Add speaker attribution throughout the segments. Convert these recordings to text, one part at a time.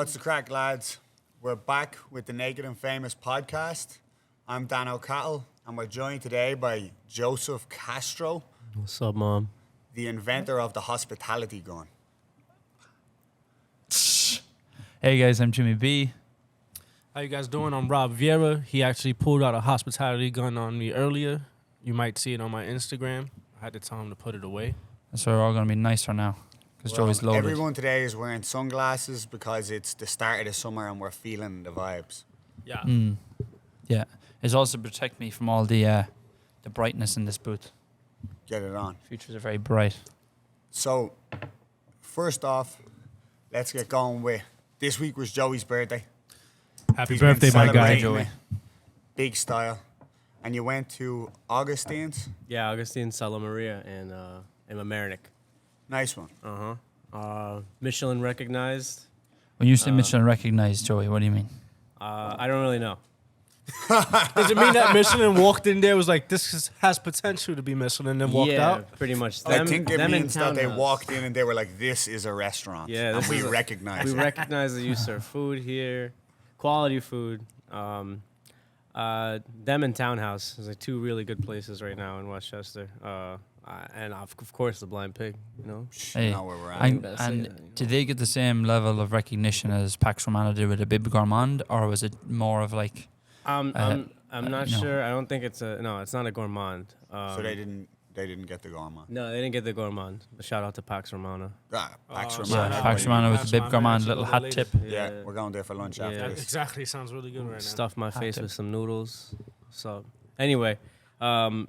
Speaker 1: What's the crack, lads? We're back with the Naked and Famous podcast. I'm Dan O'Cattle, and we're joined today by Joseph Castro.
Speaker 2: What's up, Mom?
Speaker 1: The inventor of the hospitality gun.
Speaker 3: Hey guys, I'm Jimmy B.
Speaker 2: How you guys doing? I'm Rob Vieira. He actually pulled out a hospitality gun on me earlier. You might see it on my Instagram. I had to tell him to put it away.
Speaker 3: So we're all going to be nicer now because Joey's loaded.
Speaker 1: Everyone today is wearing sunglasses because it's the start of the summer and we're feeling the vibes.
Speaker 2: Yeah.
Speaker 3: Yeah. It's also to protect me from all the brightness in this booth.
Speaker 1: Get it on.
Speaker 3: Futures are very bright.
Speaker 1: So, first off, let's get going with this week was Joey's birthday.
Speaker 2: Happy
Speaker 1: He's been
Speaker 2: birthday, my guy.
Speaker 1: celebrating
Speaker 3: Joey.
Speaker 1: it Big style. And you went to Augustine's.
Speaker 4: Yeah, Augustine, Sala Maria, and Mamaroneck.
Speaker 1: Nice one.
Speaker 4: Michelin recognized.
Speaker 3: When you say Michelin recognized, Joey, what do you mean?
Speaker 4: I don't really know.
Speaker 2: Does it mean that Michelin walked in there was like, this has potential to be Michelin, and then walked
Speaker 4: yeah,
Speaker 2: out?
Speaker 4: pretty much.
Speaker 1: I think it
Speaker 4: them in
Speaker 1: means that they
Speaker 4: Townhouse.
Speaker 1: walked in and they were like, this is a restaurant.
Speaker 4: Yeah,
Speaker 1: and
Speaker 4: this
Speaker 1: we
Speaker 4: is
Speaker 1: recognize
Speaker 4: We
Speaker 1: it.
Speaker 4: recognize that you serve food here, quality food. Them and Townhouse is like two really good places right now in Westchester. And of course the Blind Pig. You know.
Speaker 3: Hey,
Speaker 1: know where we're at.
Speaker 3: And,
Speaker 4: Gotta say
Speaker 3: and
Speaker 4: that, you know.
Speaker 3: did they get the same level of recognition as Pax Romana did with a Bib Gourmand, or was it more of like...
Speaker 4: I'm not
Speaker 3: no.
Speaker 4: sure. I don't think it's it's not a gourmand.
Speaker 1: So they didn't get the gourmand.
Speaker 4: No, they didn't get the gourmand. Shout out to Pax Romana.
Speaker 1: Pax
Speaker 2: Oh,
Speaker 1: Romana.
Speaker 3: Yeah, Pax Romana with the Bib
Speaker 2: Pax
Speaker 3: Gourmand
Speaker 2: Romana,
Speaker 3: little
Speaker 2: actually,
Speaker 3: hat
Speaker 2: the
Speaker 3: tip.
Speaker 1: Yeah, we're going there for lunch
Speaker 4: Yeah.
Speaker 1: after this.
Speaker 2: Exactly. Sounds really good right now.
Speaker 4: Stuff my face
Speaker 3: tip.
Speaker 4: with some noodles. So anyway, I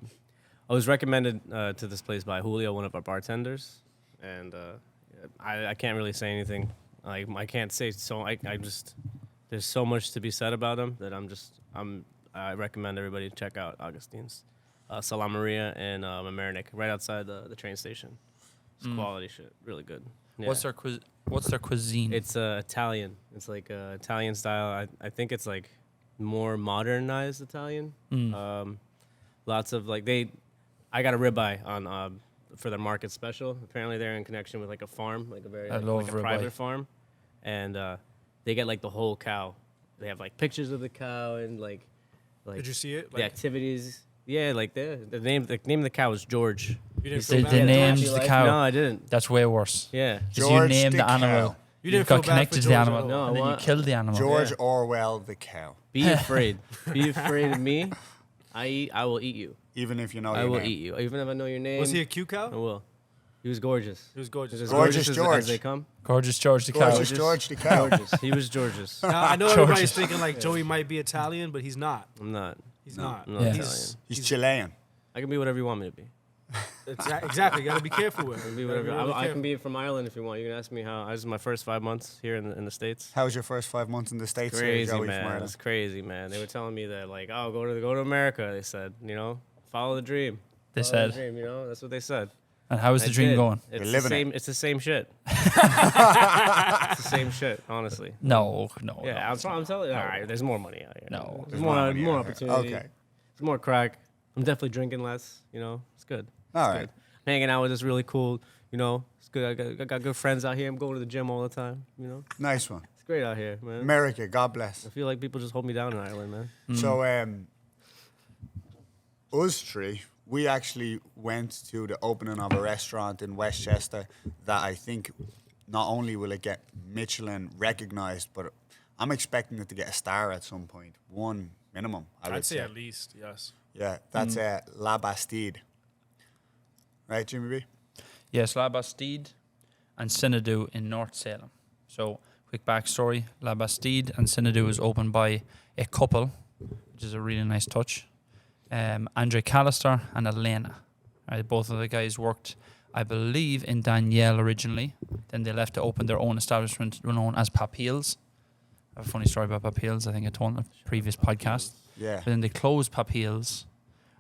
Speaker 4: was recommended to this place by Julio, one of our bartenders, and I can't really say anything. Like I can't say so. I just there's so much to be said about him that I recommend everybody to check out Augustine's, Sala Maria and Mamaroneck, right outside the train station. It's quality shit, really good. Yeah.
Speaker 3: What's their cuisine?
Speaker 4: It's Italian. It's like Italian style. I think it's like more modernized Italian. Lots of like I got a ribeye on for their market special. Apparently they're in connection with like a farm, like a very
Speaker 3: I
Speaker 4: like,
Speaker 3: love
Speaker 4: like a
Speaker 3: ribeye.
Speaker 4: private farm, and they get like the whole cow. They have like pictures of the cow and like
Speaker 2: Did you see it?
Speaker 4: the activities. Yeah, like the name of the cow is George.
Speaker 2: You didn't
Speaker 3: They-
Speaker 2: feel bad
Speaker 3: they
Speaker 2: for
Speaker 3: named
Speaker 2: George?
Speaker 3: the
Speaker 4: Life?
Speaker 3: cow.
Speaker 4: No, I didn't.
Speaker 3: That's way worse.
Speaker 4: Yeah.
Speaker 3: Because you
Speaker 1: George
Speaker 3: named
Speaker 1: the
Speaker 3: the animal.
Speaker 1: cow.
Speaker 2: You
Speaker 3: You
Speaker 2: didn't
Speaker 3: got
Speaker 2: feel bad
Speaker 3: connected
Speaker 2: for
Speaker 3: to the
Speaker 2: George at
Speaker 3: animal,
Speaker 2: all.
Speaker 4: No,
Speaker 3: and then you
Speaker 4: what?
Speaker 3: killed the animal.
Speaker 1: George
Speaker 4: Yeah.
Speaker 1: Orwell the cow.
Speaker 4: Be afraid. Be afraid of me. I will eat you.
Speaker 1: Even if you know
Speaker 4: I
Speaker 1: your
Speaker 4: will
Speaker 1: name.
Speaker 4: eat you. Even if I know your name.
Speaker 2: Was he a cute cow?
Speaker 4: I will. He was gorgeous.
Speaker 2: He was gorgeous.
Speaker 4: As
Speaker 1: Gorgeous
Speaker 4: as
Speaker 1: George.
Speaker 4: they come.
Speaker 3: Gorgeous George the cow.
Speaker 1: Gorgeous George the cow.
Speaker 4: Gorgeous. He was Georgeous.
Speaker 2: Now, I know
Speaker 3: George
Speaker 2: everybody's
Speaker 3: is-
Speaker 2: thinking like Joey might be Italian, but he's not.
Speaker 4: I'm not.
Speaker 2: He's
Speaker 1: No,
Speaker 2: not.
Speaker 4: I'm not
Speaker 3: Yeah.
Speaker 4: Italian.
Speaker 1: He's Chilean.
Speaker 4: I can be whatever you want me to be.
Speaker 2: Exactly. You got to be careful with
Speaker 4: I can
Speaker 2: it.
Speaker 4: be whatever. I can be from Ireland if you want. You can ask me how. This is my first 5 months here in the States.
Speaker 1: How was your first 5 months in the States? here,
Speaker 4: Crazy,
Speaker 1: Joey, from
Speaker 4: man.
Speaker 1: Ireland?
Speaker 4: It's crazy, man. They were telling me that like, oh, go to America. They said, follow the dream.
Speaker 3: They
Speaker 4: Follow the
Speaker 3: said.
Speaker 4: dream, that's what they said.
Speaker 3: And how is
Speaker 4: I
Speaker 3: the dream
Speaker 4: did.
Speaker 3: going?
Speaker 4: It's
Speaker 1: You're
Speaker 4: the
Speaker 1: living it.
Speaker 4: same. It's the same shit. It's the same shit, honestly.
Speaker 3: No.
Speaker 4: Yeah, I'm telling you. All right, there's more money out here.
Speaker 3: No.
Speaker 4: there's more
Speaker 1: money
Speaker 4: more
Speaker 1: out here.
Speaker 4: opportunity.
Speaker 1: Okay.
Speaker 4: There's more crack. I'm definitely drinking less. It's good.
Speaker 1: All
Speaker 4: It's
Speaker 1: right.
Speaker 4: good. Hanging out with this really cool. It's good. I got good friends out here. I'm going to the gym all the time.
Speaker 1: Nice one.
Speaker 4: It's great out here, man.
Speaker 1: America, God bless.
Speaker 4: I feel like people just hold me down in Ireland, man.
Speaker 1: So, us three, we actually went to the opening of a restaurant in Westchester that I think not only will it get Michelin recognized, but I'm expecting it to get a star at some point. One minimum, I would
Speaker 2: I'd say at least, yes.
Speaker 1: Yeah, that's La Bastide. Right, Jimmy B?
Speaker 3: Yes, La Bastide and Synodou in North Salem. So, quick backstory. La Bastide and Synodou was opened by a couple, which is a really nice touch. Andre Callister and Elena. Right, both of the guys worked, I believe, in Danielle originally. Then they left to open their own establishment known as Papilles. I have a funny story about Papilles. I think I told in a previous podcast.
Speaker 1: Yeah.
Speaker 3: But then they closed Papilles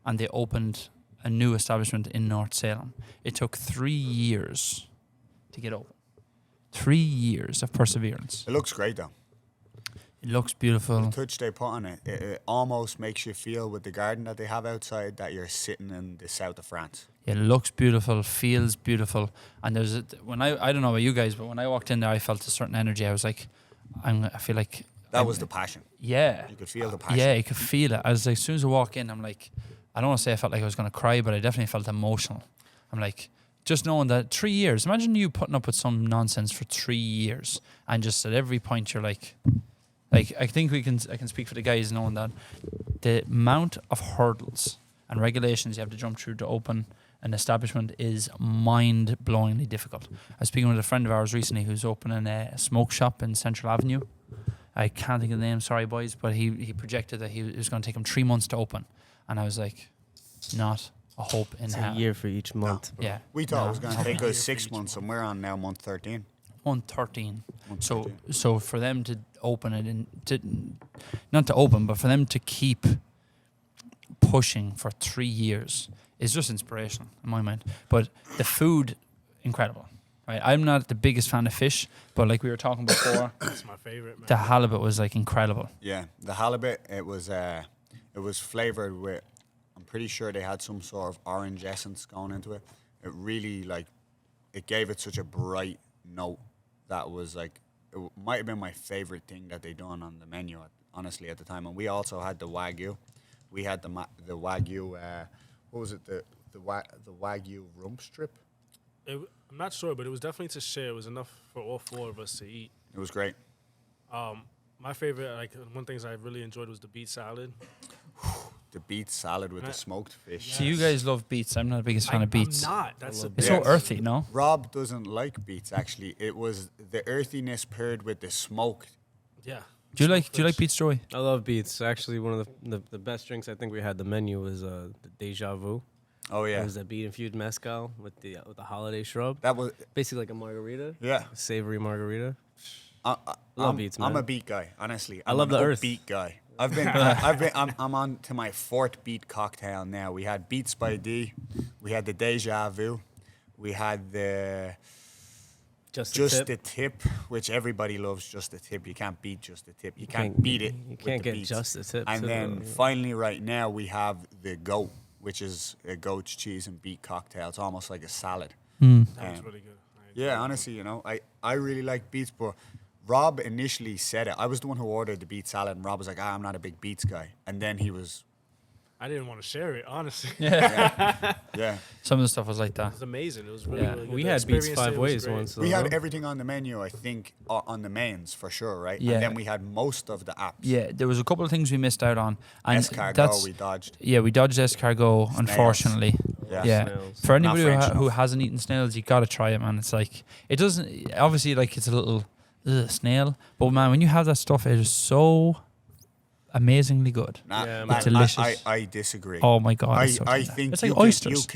Speaker 3: and they opened a new establishment in North Salem. It took 3 years to get open. 3 years of perseverance.
Speaker 1: It looks great, though.
Speaker 3: It looks beautiful.
Speaker 1: The touch they put on it, it almost makes you feel with the garden that they have outside that you're sitting in the south of France.
Speaker 3: It looks beautiful, feels beautiful. And I don't know about you guys, but when I walked in there, I felt a certain energy. I was like, I feel like
Speaker 1: That was the passion.
Speaker 3: yeah,
Speaker 1: You could feel the passion.
Speaker 3: yeah, you could feel it. As soon as I walk in, I'm like, I don't want to say I felt like I was going to cry, but I definitely felt emotional. I'm like, just knowing that 3 years. Imagine you putting up with some nonsense for 3 years, and just at every point you're like I think I can speak for the guys knowing that the amount of hurdles and regulations you have to jump through to open an establishment is mind-blowingly difficult. I was speaking with a friend of ours recently who's opening a smoke shop in Central Avenue. I can't think of the name, sorry boys, but he projected that it was going to take him 3 months to open, and I was like, not a hope in
Speaker 4: It's
Speaker 3: hell.
Speaker 4: a year for each month.
Speaker 3: Yeah,
Speaker 1: We thought
Speaker 3: No.
Speaker 1: it was going to take us 6 months, and we're on now month 13.
Speaker 3: 113.
Speaker 1: Month
Speaker 3: So
Speaker 1: 13.
Speaker 3: so for them to open it not to open, but for them to keep pushing for 3 years is just inspirational in my mind. But the food, incredible. Right, I'm not the biggest fan of fish, but like we were talking before,
Speaker 2: That's my favorite, man.
Speaker 3: the halibut was like incredible.
Speaker 1: Yeah, the halibut, it was flavored with, I'm pretty sure they had some sort of orange essence going into it. It really, like, it gave it such a bright note that was like, might have been my favorite thing that they done on the menu, honestly, at the time. And we also had the Wagyu. We had the Wagyu, what was it, the Wagyu rump strip.
Speaker 2: I'm not sure, but it was definitely to share. It was enough for all 4 of us to eat.
Speaker 1: It was great.
Speaker 2: My favorite, like one things I really enjoyed was the beet salad.
Speaker 1: The beet salad with the smoked fish.
Speaker 3: So you guys love beets. I'm not the biggest fan of beets.
Speaker 2: I'm not. That's
Speaker 4: love
Speaker 2: a
Speaker 3: It's
Speaker 1: Yeah.
Speaker 3: so earthy, no?
Speaker 1: Rob doesn't like beets, actually. It was the earthiness paired with the smoke.
Speaker 2: yeah.
Speaker 3: Do you like beets, Joey?
Speaker 4: I love beets. Actually, one of the best drinks I think we had the menu was the Deja Vu.
Speaker 1: Oh,
Speaker 4: It
Speaker 1: yeah.
Speaker 4: was a beet infused mezcal with the holiday shrub.
Speaker 1: That was,
Speaker 4: Basically like a margarita,
Speaker 1: yeah.
Speaker 4: a savory margarita.
Speaker 1: Love
Speaker 4: Love beets, man.
Speaker 1: I'm a beet guy, honestly.
Speaker 4: I love
Speaker 1: I'm
Speaker 4: the
Speaker 1: an
Speaker 4: earth.
Speaker 1: beet guy. I'm on to my 4th beet cocktail now. We had Beats by D, we had the Deja Vu, we had the
Speaker 4: Just
Speaker 1: the tip, which everybody loves. Just the tip. You can't beat just the tip. You can't
Speaker 4: can't-
Speaker 1: beat it.
Speaker 4: you
Speaker 1: with
Speaker 4: can't
Speaker 1: the
Speaker 4: get
Speaker 1: beats.
Speaker 4: just the tip,
Speaker 1: And
Speaker 4: too,
Speaker 1: then
Speaker 4: though, yeah.
Speaker 1: finally, right now we have the goat, which is a goat's cheese and beet cocktail. It's almost like a salad.
Speaker 2: That was
Speaker 1: Um,
Speaker 2: really good.
Speaker 1: Yeah, honestly, I really like beets, but Rob initially said it. I was the one who ordered the beet salad, and Rob was like, I'm not a big beets guy. And then he was,
Speaker 2: I didn't want to share it, honestly.
Speaker 1: yeah.
Speaker 3: Some of the stuff was like that.
Speaker 2: It was amazing. It was really,
Speaker 3: Yeah.
Speaker 2: really good.
Speaker 4: We
Speaker 2: The
Speaker 4: had beets
Speaker 2: experience
Speaker 4: 5
Speaker 2: there was
Speaker 4: ways
Speaker 2: great.
Speaker 4: once.
Speaker 1: We had
Speaker 4: though.
Speaker 1: everything on the menu, I think, on the mains for sure, right?
Speaker 3: Yeah.
Speaker 1: And then we had most of the apps.
Speaker 3: Yeah, there was a couple of things we missed out on. And
Speaker 1: Escargot we dodged.
Speaker 3: Yeah, we dodged escargot, unfortunately.
Speaker 1: Yeah.
Speaker 3: Yeah.
Speaker 4: Snails.
Speaker 3: For anybody
Speaker 1: French
Speaker 3: who
Speaker 1: enough.
Speaker 3: hasn't eaten snails, you gotta try it, man. It's like it doesn't obviously like it's a little snail, but man, when you have that stuff, it is so amazingly good.
Speaker 1: Nah,
Speaker 4: Yeah,
Speaker 1: man,
Speaker 4: man.
Speaker 3: Delicious.
Speaker 1: I disagree.
Speaker 3: Oh my god!
Speaker 1: I
Speaker 3: it's so tender.
Speaker 1: think
Speaker 3: it's like
Speaker 1: you
Speaker 3: oysters.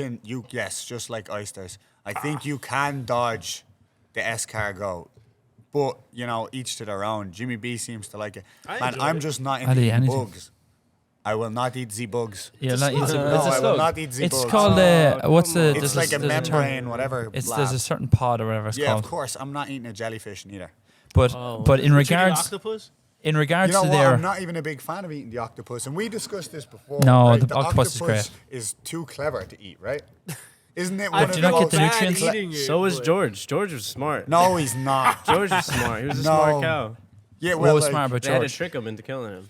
Speaker 1: yes, just like oysters. I think you can dodge the escargot, but each to their own. Jimmy B seems to like it.
Speaker 2: I
Speaker 1: Man,
Speaker 2: enjoyed
Speaker 1: I'm
Speaker 2: it.
Speaker 1: just not
Speaker 3: I'll
Speaker 1: into
Speaker 3: eat
Speaker 1: the
Speaker 3: anything.
Speaker 1: bugs. I will not eat the bugs.
Speaker 3: Yeah,
Speaker 2: It's
Speaker 3: like,
Speaker 2: a
Speaker 3: it's,
Speaker 2: slug.
Speaker 1: No,
Speaker 4: It's a
Speaker 1: I will
Speaker 4: slug.
Speaker 1: not eat the
Speaker 3: it's
Speaker 1: bugs.
Speaker 3: called what's
Speaker 4: come
Speaker 3: the?
Speaker 4: on.
Speaker 1: It's
Speaker 3: there's
Speaker 1: like a
Speaker 3: there's term.
Speaker 1: membrane, whatever.
Speaker 3: It's
Speaker 1: blah.
Speaker 3: there's a certain pod or whatever it's
Speaker 1: Yeah,
Speaker 3: called.
Speaker 1: of course. I'm not eating a jellyfish neither.
Speaker 3: But
Speaker 4: Oh.
Speaker 3: but in
Speaker 2: Chicken
Speaker 3: regards
Speaker 2: octopus?
Speaker 3: in regards
Speaker 1: You know
Speaker 3: to
Speaker 1: what?
Speaker 3: their
Speaker 1: I'm not even a big fan of eating the octopus, and we discussed this before.
Speaker 3: No,
Speaker 1: right?
Speaker 3: the octopus is great.
Speaker 1: is too clever to eat, right? Isn't it
Speaker 2: I
Speaker 1: one
Speaker 3: do
Speaker 1: of
Speaker 3: you
Speaker 1: the
Speaker 3: not get
Speaker 1: most
Speaker 3: the nutrients?
Speaker 2: eating it,
Speaker 4: So was
Speaker 2: but-
Speaker 4: George. George was smart.
Speaker 1: No, he's not.
Speaker 4: George was smart. He was a
Speaker 1: No.
Speaker 4: smart cow.
Speaker 1: Yeah,
Speaker 3: what
Speaker 1: well,
Speaker 3: was
Speaker 1: like,
Speaker 3: smart about
Speaker 4: They had to
Speaker 3: George?
Speaker 4: trick him into killing him.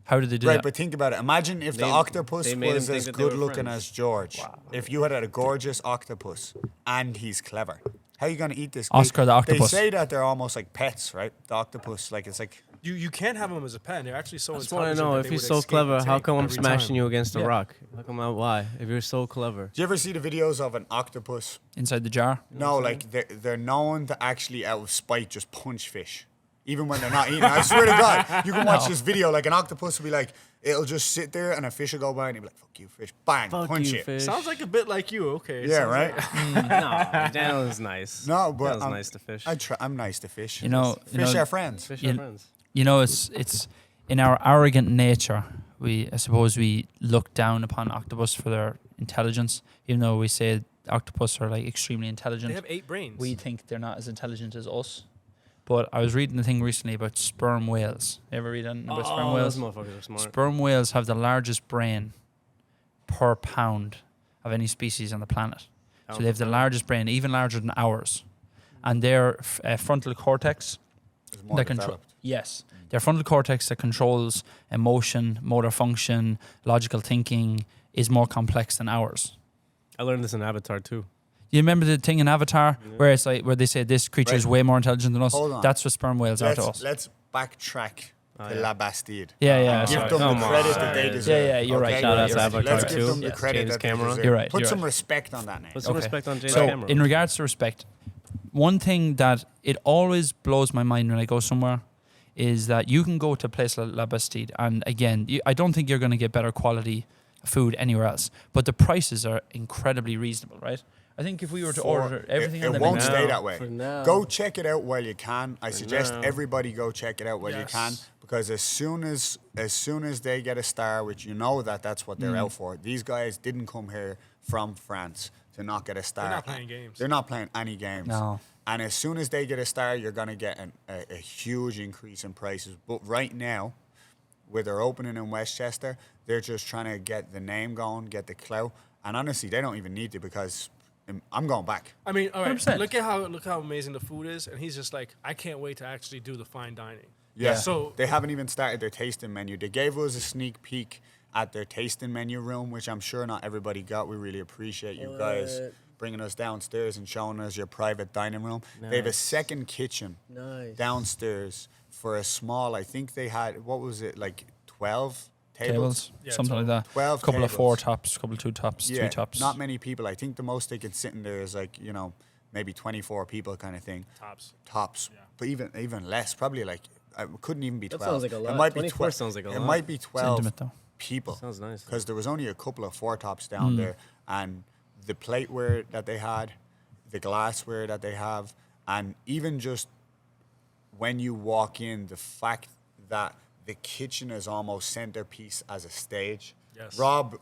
Speaker 3: How did they do
Speaker 1: right,
Speaker 3: that?
Speaker 1: but think about it. Imagine if the
Speaker 4: They-
Speaker 1: octopus
Speaker 4: they made him
Speaker 1: was
Speaker 4: think
Speaker 1: as
Speaker 4: that they were
Speaker 1: good looking
Speaker 4: friends.
Speaker 1: as George. If you had a gorgeous octopus and he's clever, how are you going to eat this?
Speaker 3: Oscar the octopus.
Speaker 1: They say that they're almost like pets, right? The octopus, like it's like.
Speaker 2: You can't have them as a pet. They're actually so
Speaker 4: I just want to
Speaker 2: intelligent.
Speaker 4: know
Speaker 2: that
Speaker 4: if
Speaker 2: they
Speaker 4: he's
Speaker 2: would
Speaker 4: so
Speaker 2: escape
Speaker 4: clever,
Speaker 2: the
Speaker 4: how
Speaker 2: tank
Speaker 4: come I'm
Speaker 2: every
Speaker 4: smashing
Speaker 2: time.
Speaker 4: you against a
Speaker 3: Yeah.
Speaker 4: rock? How come why? If you're so clever.
Speaker 1: Do you ever see the videos of an octopus?
Speaker 3: Inside the jar.
Speaker 1: No, like they're known to actually out of spite just punch fish, even when they're not eating. I swear to God, you can watch this video. Like an octopus will be like, it'll just sit there and a fish will go by and he'll be like, "Fuck you, fish!" Bang,
Speaker 4: Fuck
Speaker 1: punch
Speaker 4: you,
Speaker 1: it.
Speaker 4: fish.
Speaker 2: Sounds like a bit like you. Okay.
Speaker 1: Yeah,
Speaker 2: sounds
Speaker 1: right.
Speaker 2: like-
Speaker 4: No, Daniel is nice.
Speaker 1: No, but
Speaker 4: Daniel's nice to fish.
Speaker 1: I'm nice to fish.
Speaker 3: You know,
Speaker 1: fish are friends.
Speaker 4: Fish
Speaker 3: You-
Speaker 4: are friends.
Speaker 3: You know, it's in our arrogant nature. I suppose we look down upon octopus for their intelligence, even though we say octopus are like extremely intelligent.
Speaker 2: They have 8 brains.
Speaker 3: We think they're not as intelligent as us. But I was reading a thing recently about sperm whales. You ever read anything about sperm
Speaker 4: Oh,
Speaker 3: whales?
Speaker 4: those motherfuckers are smart.
Speaker 3: Sperm whales have the largest brain per pound of any species on the planet. So they have the largest brain, even larger than ours. And their frontal cortex
Speaker 1: is more
Speaker 3: that control.
Speaker 1: developed.
Speaker 3: Yes, their frontal cortex that controls emotion, motor function, logical thinking is more complex than ours.
Speaker 4: I learned this in Avatar too.
Speaker 3: You remember the thing in Avatar where it's like where they say this creature is
Speaker 1: Right.
Speaker 3: way more intelligent than us?
Speaker 1: Hold on.
Speaker 3: That's what sperm whales are to us.
Speaker 1: Let's backtrack to
Speaker 4: yeah.
Speaker 1: La Bastide.
Speaker 3: Yeah,
Speaker 1: Give
Speaker 3: sorry.
Speaker 1: them the
Speaker 4: Come
Speaker 1: credit
Speaker 4: on.
Speaker 1: that they
Speaker 4: Yeah,
Speaker 1: deserve.
Speaker 3: yeah, you're right.
Speaker 1: Okay?
Speaker 3: Shout out to
Speaker 4: Avatar
Speaker 1: Let's give
Speaker 4: too.
Speaker 1: them the
Speaker 3: Yes,
Speaker 1: credit
Speaker 4: James
Speaker 1: that they
Speaker 4: Cameron.
Speaker 1: deserve.
Speaker 3: You're right,
Speaker 1: Put
Speaker 3: you're
Speaker 1: some
Speaker 3: right.
Speaker 1: respect on that name.
Speaker 4: Put some
Speaker 3: Okay.
Speaker 4: respect on James
Speaker 3: So,
Speaker 4: Cameron.
Speaker 3: in regards to respect, one thing that it always blows my mind when I go somewhere is that you can go to a place like La Bastide, and again, I don't think you're going to get better quality food anywhere else, but the prices are incredibly reasonable, right? I think if we were to order everything on
Speaker 1: it
Speaker 3: the
Speaker 1: won't
Speaker 3: menu,
Speaker 1: stay
Speaker 4: now.
Speaker 1: that way.
Speaker 4: For now.
Speaker 1: Go check it out while you can. I suggest
Speaker 4: now.
Speaker 1: everybody go check it out while you can,
Speaker 2: Yes.
Speaker 1: because as soon as they get a star, which you know that's what they're out for. These guys didn't come here from France to not get a star.
Speaker 2: They're not playing games.
Speaker 1: They're not playing any games.
Speaker 3: No.
Speaker 1: And as soon as they get a star, you're gonna get a huge increase in prices. But right now, with their opening in Westchester, they're just trying to get the name going, get the clout. And honestly, they don't even need to, because I'm going back.
Speaker 2: I mean, all right.
Speaker 3: 100%.
Speaker 2: Look how amazing the food is, and he's just like, I can't wait to actually do the fine dining.
Speaker 1: Yeah.
Speaker 2: So
Speaker 1: They haven't even started their tasting menu. They gave us a sneak peek at their tasting menu room, which I'm sure not everybody got. We really appreciate you guys
Speaker 4: What?
Speaker 1: bringing us downstairs and showing us your private dining room. They have a
Speaker 4: Nice.
Speaker 1: second kitchen
Speaker 4: Nice.
Speaker 1: downstairs for a small, I think they had, what was it, like 12 tables?
Speaker 3: tables,
Speaker 2: Yeah,
Speaker 3: something like that.
Speaker 1: 12
Speaker 3: couple of
Speaker 1: tables.
Speaker 3: 4 tops, couple of 2 tops, 3 tops.
Speaker 1: Not many people. I think the most they can sit in there is like, maybe 24 people kind of thing. Tops.
Speaker 2: Yeah.
Speaker 1: But even less, probably like, it couldn't even be
Speaker 4: That
Speaker 1: 12.
Speaker 4: sounds like a lot.
Speaker 1: It might be
Speaker 4: 24
Speaker 1: 12.
Speaker 4: sounds like a
Speaker 1: It
Speaker 4: lot.
Speaker 1: might be
Speaker 3: It's
Speaker 1: 12
Speaker 3: intimate though.
Speaker 1: people.
Speaker 4: Sounds nice.
Speaker 1: Because there was only a couple of 4 tops down there, and the plateware that they had, the glassware that they have, and even just when you walk in, the fact that the kitchen is almost centerpiece as a stage.
Speaker 2: Yes.
Speaker 1: Rob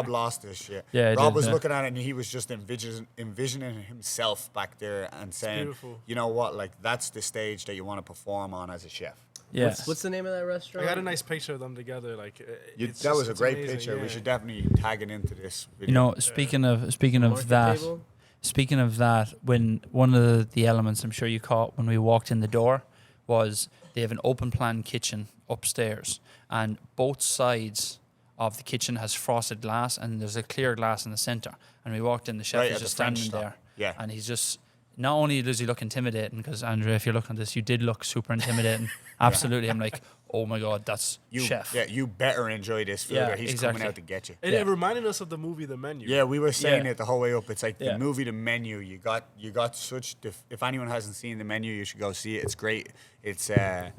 Speaker 1: lost this shit.
Speaker 3: Yeah, he
Speaker 1: Rob
Speaker 3: did,
Speaker 1: was
Speaker 3: yeah.
Speaker 1: looking at it and he was just envisioning himself back there and saying,
Speaker 2: beautiful.
Speaker 1: you know what, like that's the stage that you want to perform on as a chef.
Speaker 3: Yeah.
Speaker 4: What's the name of that
Speaker 2: I
Speaker 4: restaurant?
Speaker 2: got a nice picture of them together. Like
Speaker 1: That was a great
Speaker 2: amazing,
Speaker 1: picture.
Speaker 2: yeah.
Speaker 1: We should definitely tag it into this video.
Speaker 3: You know, speaking of
Speaker 4: Market
Speaker 3: that,
Speaker 4: table?
Speaker 3: speaking of that, when one of the elements I'm sure you caught when we walked in the door was they have an open plan kitchen upstairs, and both sides of the kitchen has frosted glass, and there's a clear glass in the center. And we walked in, the chef
Speaker 1: Right,
Speaker 3: is
Speaker 1: at
Speaker 3: just
Speaker 1: the French
Speaker 3: standing
Speaker 1: stop.
Speaker 3: there,
Speaker 1: Yeah.
Speaker 3: and he's just. Not only does he look intimidating, because Andrea, if you're looking at this, you did look super intimidating. Absolutely, I'm like, oh my god, that's chef.
Speaker 1: Yeah, you better enjoy this food
Speaker 3: Yeah,
Speaker 1: or he's
Speaker 3: exactly.
Speaker 1: coming out to get you.
Speaker 2: It reminded us of the movie The Menu.
Speaker 1: Yeah, we were saying
Speaker 3: Yeah.
Speaker 1: it the whole way up. It's like
Speaker 3: Yeah.
Speaker 1: the movie The Menu. You got such. If anyone hasn't seen The Menu, you should go see it. It's great. It's a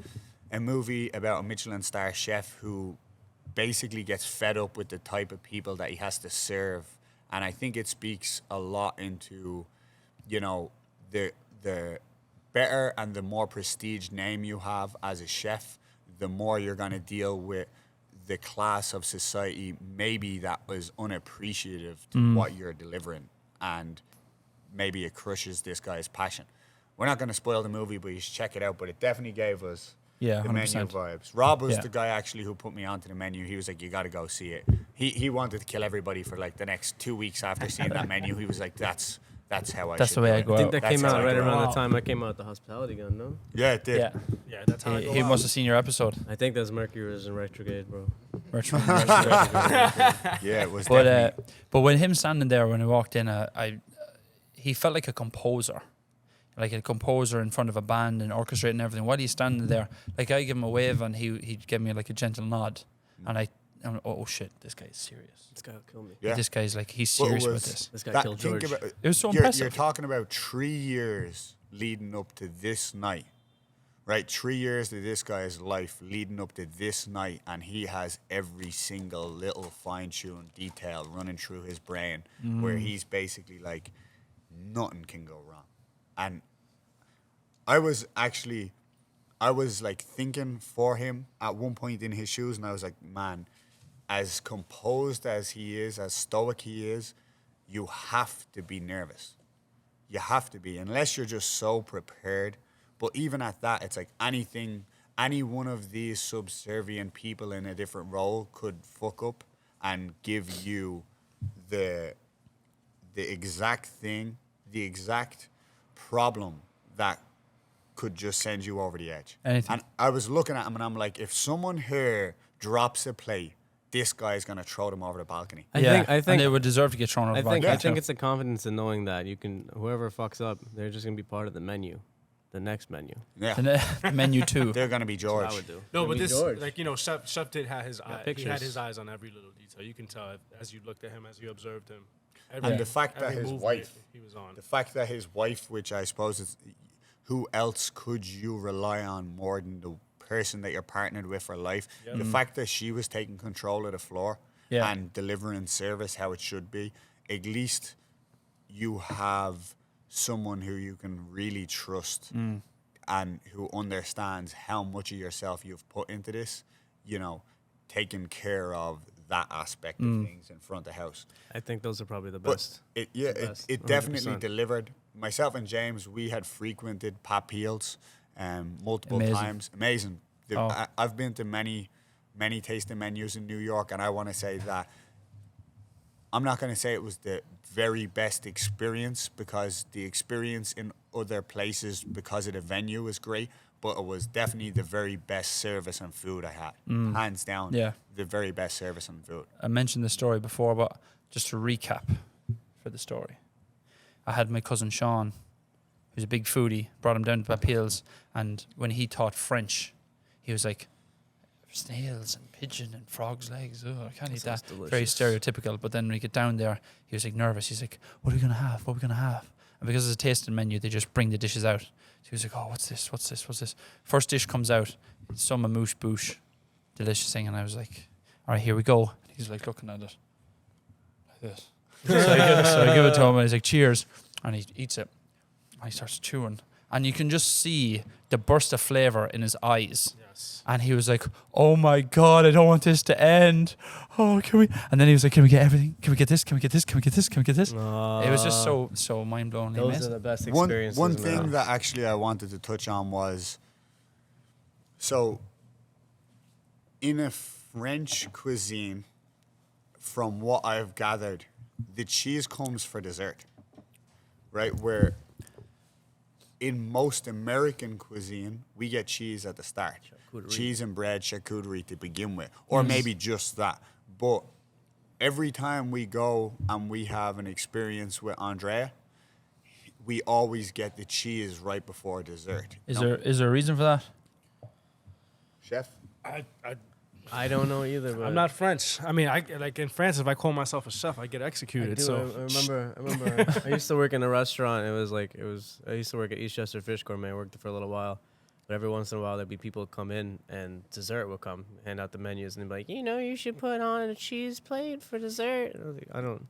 Speaker 1: movie about a Michelin star chef who basically gets fed up with the type of people that he has to serve, and I think it speaks a lot into, the better and the more prestige name you have as a chef, the more you're going to deal with the class of society maybe that was unappreciative to what you're delivering, and maybe it crushes this guy's passion. We're not going to spoil the movie, but you should check it out. But it definitely gave us
Speaker 3: Yeah,
Speaker 1: the
Speaker 3: 100%.
Speaker 1: menu vibes. Rob was
Speaker 3: Yeah.
Speaker 1: the guy actually who put me onto the menu. He was like, you got to go see it. He wanted to kill everybody for like the next 2 weeks after seeing that menu. He was like, that's how I
Speaker 3: That's
Speaker 1: should
Speaker 3: the way
Speaker 1: do
Speaker 3: I
Speaker 1: it."
Speaker 3: go
Speaker 4: I think
Speaker 3: out.
Speaker 4: that
Speaker 1: That's
Speaker 4: came
Speaker 1: how
Speaker 4: out
Speaker 1: I
Speaker 4: right
Speaker 1: go
Speaker 4: around
Speaker 1: out.
Speaker 4: the time I came out the hospitality gun, no?
Speaker 1: Yeah, it did.
Speaker 3: Yeah,
Speaker 2: Yeah, that's how I go
Speaker 3: he
Speaker 2: out.
Speaker 3: must have seen your episode.
Speaker 4: I think that's Mercury was in retrograde, bro.
Speaker 1: Yeah, it was
Speaker 3: But
Speaker 1: definitely.
Speaker 3: but when him standing there when I walked in, he felt like a composer in front of a band and orchestrating and everything. While he's standing there, like I give him a wave and he'd give me like a gentle nod, and I'm oh shit, this guy's serious.
Speaker 4: This guy will kill me.
Speaker 1: Yeah.
Speaker 3: This guy's like he's
Speaker 1: Well, it
Speaker 3: serious with
Speaker 1: was-
Speaker 3: this.
Speaker 4: This guy
Speaker 1: That-
Speaker 4: killed
Speaker 1: think
Speaker 4: George.
Speaker 1: about-
Speaker 3: It was so
Speaker 1: you're
Speaker 3: impressive.
Speaker 1: talking about 3 years leading up to this night, right? 3 years of this guy's life leading up to this night, and he has every single little fine-tuned detail running through his brain, where he's basically like, nothing can go wrong. And I was like thinking for him at one point in his shoes, and I was like, man, as composed as he is, as stoic he is, you have to be nervous. You have to be, unless you're just so prepared. But even at that, it's like any one of these subservient people in a different role could fuck up and give you the exact thing, the exact problem that could just send you over the edge.
Speaker 3: Anything.
Speaker 1: And I was looking at him and I'm like, if someone here drops a plate, this guy's gonna throw them over the balcony.
Speaker 4: I
Speaker 3: yeah,
Speaker 4: think
Speaker 3: and they would deserve to get thrown over.
Speaker 4: I
Speaker 3: the
Speaker 4: think
Speaker 3: balcony.
Speaker 4: it's the confidence in knowing that you can whoever fucks up, they're just gonna be part of the menu, the next menu.
Speaker 1: Yeah,
Speaker 3: The menu too.
Speaker 1: they're gonna be
Speaker 4: That's what
Speaker 1: George.
Speaker 4: I would do.
Speaker 2: No,
Speaker 4: I
Speaker 2: but
Speaker 4: mean,
Speaker 2: this,
Speaker 4: George.
Speaker 2: like, you know, Chef did have his eye. He had
Speaker 4: pictures.
Speaker 2: his eyes on every little detail. You can tell as you looked at him, as you observed him.
Speaker 1: And the fact that
Speaker 2: every
Speaker 1: his
Speaker 2: movement
Speaker 1: wife,
Speaker 2: he was on.
Speaker 1: the fact that his wife, which I suppose is, who else could you rely on more than the person that you're partnered with for life? The fact that she was taking control of the floor
Speaker 3: Yeah.
Speaker 1: and delivering service how it should be, at least you have someone who you can really trust and who understands how much of yourself you've put into this, you know, taking care of that aspect of things in front of house.
Speaker 4: I think those are probably the
Speaker 1: But
Speaker 4: best.
Speaker 1: it
Speaker 4: best,
Speaker 1: it definitely
Speaker 4: 100%.
Speaker 1: delivered. Myself and James, we had frequented Pat Peel's multiple
Speaker 3: Amazing.
Speaker 1: times. Amazing.
Speaker 3: Oh.
Speaker 1: I've been to many tasting menus in New York, and I want to say that I'm not going to say it was the very best experience because the experience in other places because of the venue was great, but it was definitely the very best service and food I had. Hands down,
Speaker 3: Yeah.
Speaker 1: the very best service and food.
Speaker 3: I mentioned the story before, but just to recap for the story, I had my cousin Sean, who's a big foodie, brought him down to Bapils, and when he taught French, he was like, snails and pigeon and frog's legs, oh, I can't eat that.
Speaker 4: Sounds
Speaker 3: Very
Speaker 4: delicious.
Speaker 3: stereotypical, but then when we get down there, he was like nervous. He's like, what are we going to have? What are we going to have? And because it's a tasting menu, they just bring the dishes out. So he was like, oh, what's this? What's this? What's this? First dish comes out, it's some amouche bouche, delicious thing. And I was like, all right, here we go. And he's like looking at it like this. So I give it to him and he's like, cheers. And he eats it. And he starts chewing. And you can just see the burst of flavor in his eyes.
Speaker 2: Yes.
Speaker 3: And he was like, oh my God, I don't want this to end. Oh, can we? And then he was like, can we get everything? Can we get this? Can we get this? Can we get this? Can we get this? It was just so mind-blowingly
Speaker 4: Those
Speaker 3: amazing.
Speaker 4: are the best
Speaker 1: One
Speaker 4: experiences.
Speaker 1: one
Speaker 4: man.
Speaker 1: thing that actually I wanted to touch on was, so in a French cuisine, from what I've gathered, the cheese comes for dessert, right? Where in most American cuisine, we get cheese at the start.
Speaker 4: Charcuterie.
Speaker 1: Cheese and bread, charcuterie to begin with, or maybe just that. But every time we go and we have an experience with Andrea, we always get the cheese right before dessert.
Speaker 3: Is there a reason for that?
Speaker 1: Chef?
Speaker 4: I don't know either. But
Speaker 2: I'm not French. I mean, I like in France. If I call myself a chef, I get
Speaker 4: I
Speaker 2: executed.
Speaker 4: do.
Speaker 2: So
Speaker 4: I remember. I used to work in a restaurant. I used to work at Eastchester Fish Gourmet. I worked there for a little while. But every once in a while, there'd be people come in and dessert would come, hand out the menus, and they'd be like, you should put on a cheese plate for dessert. And I was like, I don't.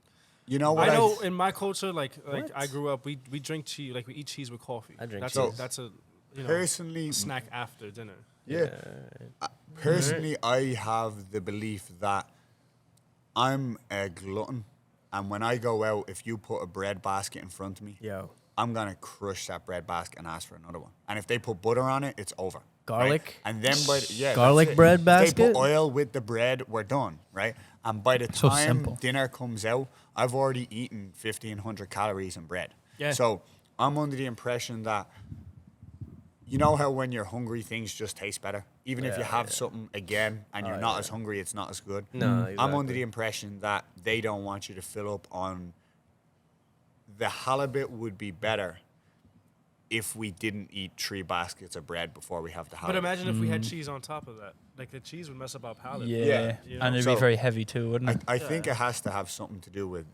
Speaker 1: You know what?
Speaker 2: I know in my culture, like
Speaker 4: What?
Speaker 2: I grew up, we drink cheese, like we eat cheese with coffee.
Speaker 4: I drink
Speaker 2: that's
Speaker 1: cheese.
Speaker 2: that's a
Speaker 1: Personally,
Speaker 2: snack after dinner.
Speaker 1: yeah. Personally, I have the belief that I'm a glutton, and when I go out, if you put a bread basket in front of me,
Speaker 4: Yo.
Speaker 1: I'm gonna crush that bread basket and ask for another one. And if they put butter on it, it's over.
Speaker 4: Garlic?
Speaker 1: right? And then that's
Speaker 4: Garlic
Speaker 1: it.
Speaker 4: bread
Speaker 1: If they
Speaker 4: basket?
Speaker 1: put oil with the bread, we're done, right? And by the
Speaker 3: So
Speaker 1: time
Speaker 3: simple.
Speaker 1: dinner comes out, I've already eaten 1,500 calories in bread.
Speaker 2: Yeah.
Speaker 1: So I'm under the impression that, you know how when you're hungry, things just taste better? Even if you have something again and you're not as hungry, it's not as good.
Speaker 4: No,
Speaker 1: I'm under
Speaker 4: exactly.
Speaker 1: the impression that they don't want you to fill up on the halibut would be better if we didn't eat 3 baskets of bread before we have the
Speaker 2: But
Speaker 1: halibut.
Speaker 2: imagine if we had cheese on top of that. Like the cheese would mess up our palate.
Speaker 3: Yeah.
Speaker 2: You know?
Speaker 3: And it'd
Speaker 1: So-
Speaker 3: be very heavy too, wouldn't it?
Speaker 1: I think it has to have something to do with,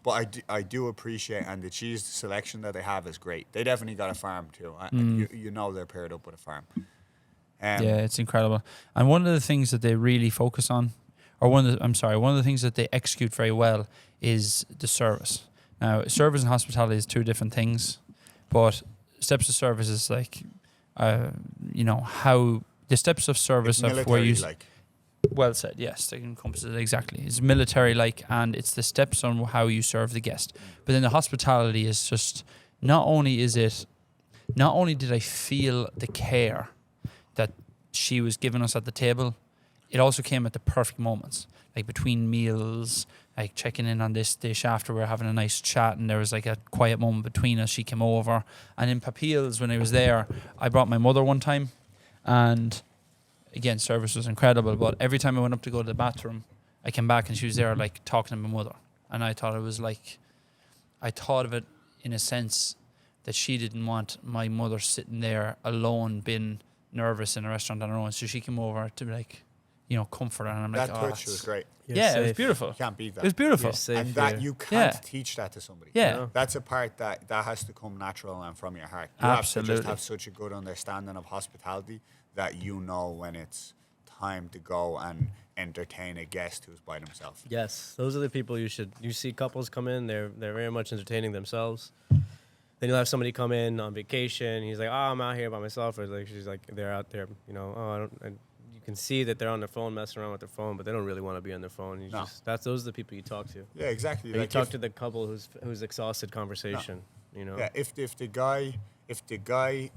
Speaker 1: but I do appreciate, and the cheese selection that they have is great. They definitely got a farm too. You know they're paired up with a farm.
Speaker 3: Yeah, it's incredible. And one of the things that they really focus on, or one of the things that they execute very well is the service. Now, service and hospitality is 2 different things, but steps of service is like, how the steps of service
Speaker 1: It's
Speaker 3: of where
Speaker 1: military,
Speaker 3: you
Speaker 1: like.
Speaker 3: well said. Yes, they encompass it exactly. It's military like, and it's the steps on how you serve the guest. But then the hospitality is just not only did I feel the care that she was giving us at the table, it also came at the perfect moments, like between meals, like checking in on this dish after we were having a nice chat, and there was like a quiet moment between us. She came over, and in Papil's when I was there, I brought my mother one time, and again, service was incredible. But every time I went up to go to the bathroom, I came back and she was there like talking to my mother, and I thought it was like, I thought of it in a sense that she didn't want my mother sitting there alone, being nervous in a restaurant on her own. So she came over to like, you know, comfort her, and I'm like,
Speaker 1: That
Speaker 3: oh,
Speaker 1: touch was great.
Speaker 3: yeah, it was beautiful.
Speaker 1: You can't beat
Speaker 3: It
Speaker 1: that.
Speaker 3: was beautiful.
Speaker 4: You're safe
Speaker 1: And that
Speaker 4: here.
Speaker 1: you can't
Speaker 3: Yeah.
Speaker 1: teach that to somebody.
Speaker 3: Yeah.
Speaker 1: That's a part that has to come natural and from your heart. You have to
Speaker 3: Absolutely.
Speaker 1: just have such a good understanding of hospitality that you know when it's time to go and entertain a guest who's by themselves.
Speaker 4: Yes, those are the people you see couples come in, they're very much entertaining themselves. Then you'll have somebody come in on vacation. He's like, "Oh, I'm out here by myself," or like she's like, they're out there, you know. Oh, I don't. And you can see that they're on their phone, messing around with their phone, but they don't really want to be on their phone. You
Speaker 1: No.
Speaker 4: those are the people you talk to.
Speaker 1: Yeah, exactly.
Speaker 4: Or you
Speaker 1: Like
Speaker 4: talk
Speaker 1: if-
Speaker 4: to the couple who's exhausted conversation. You know.
Speaker 1: Yeah, if the guy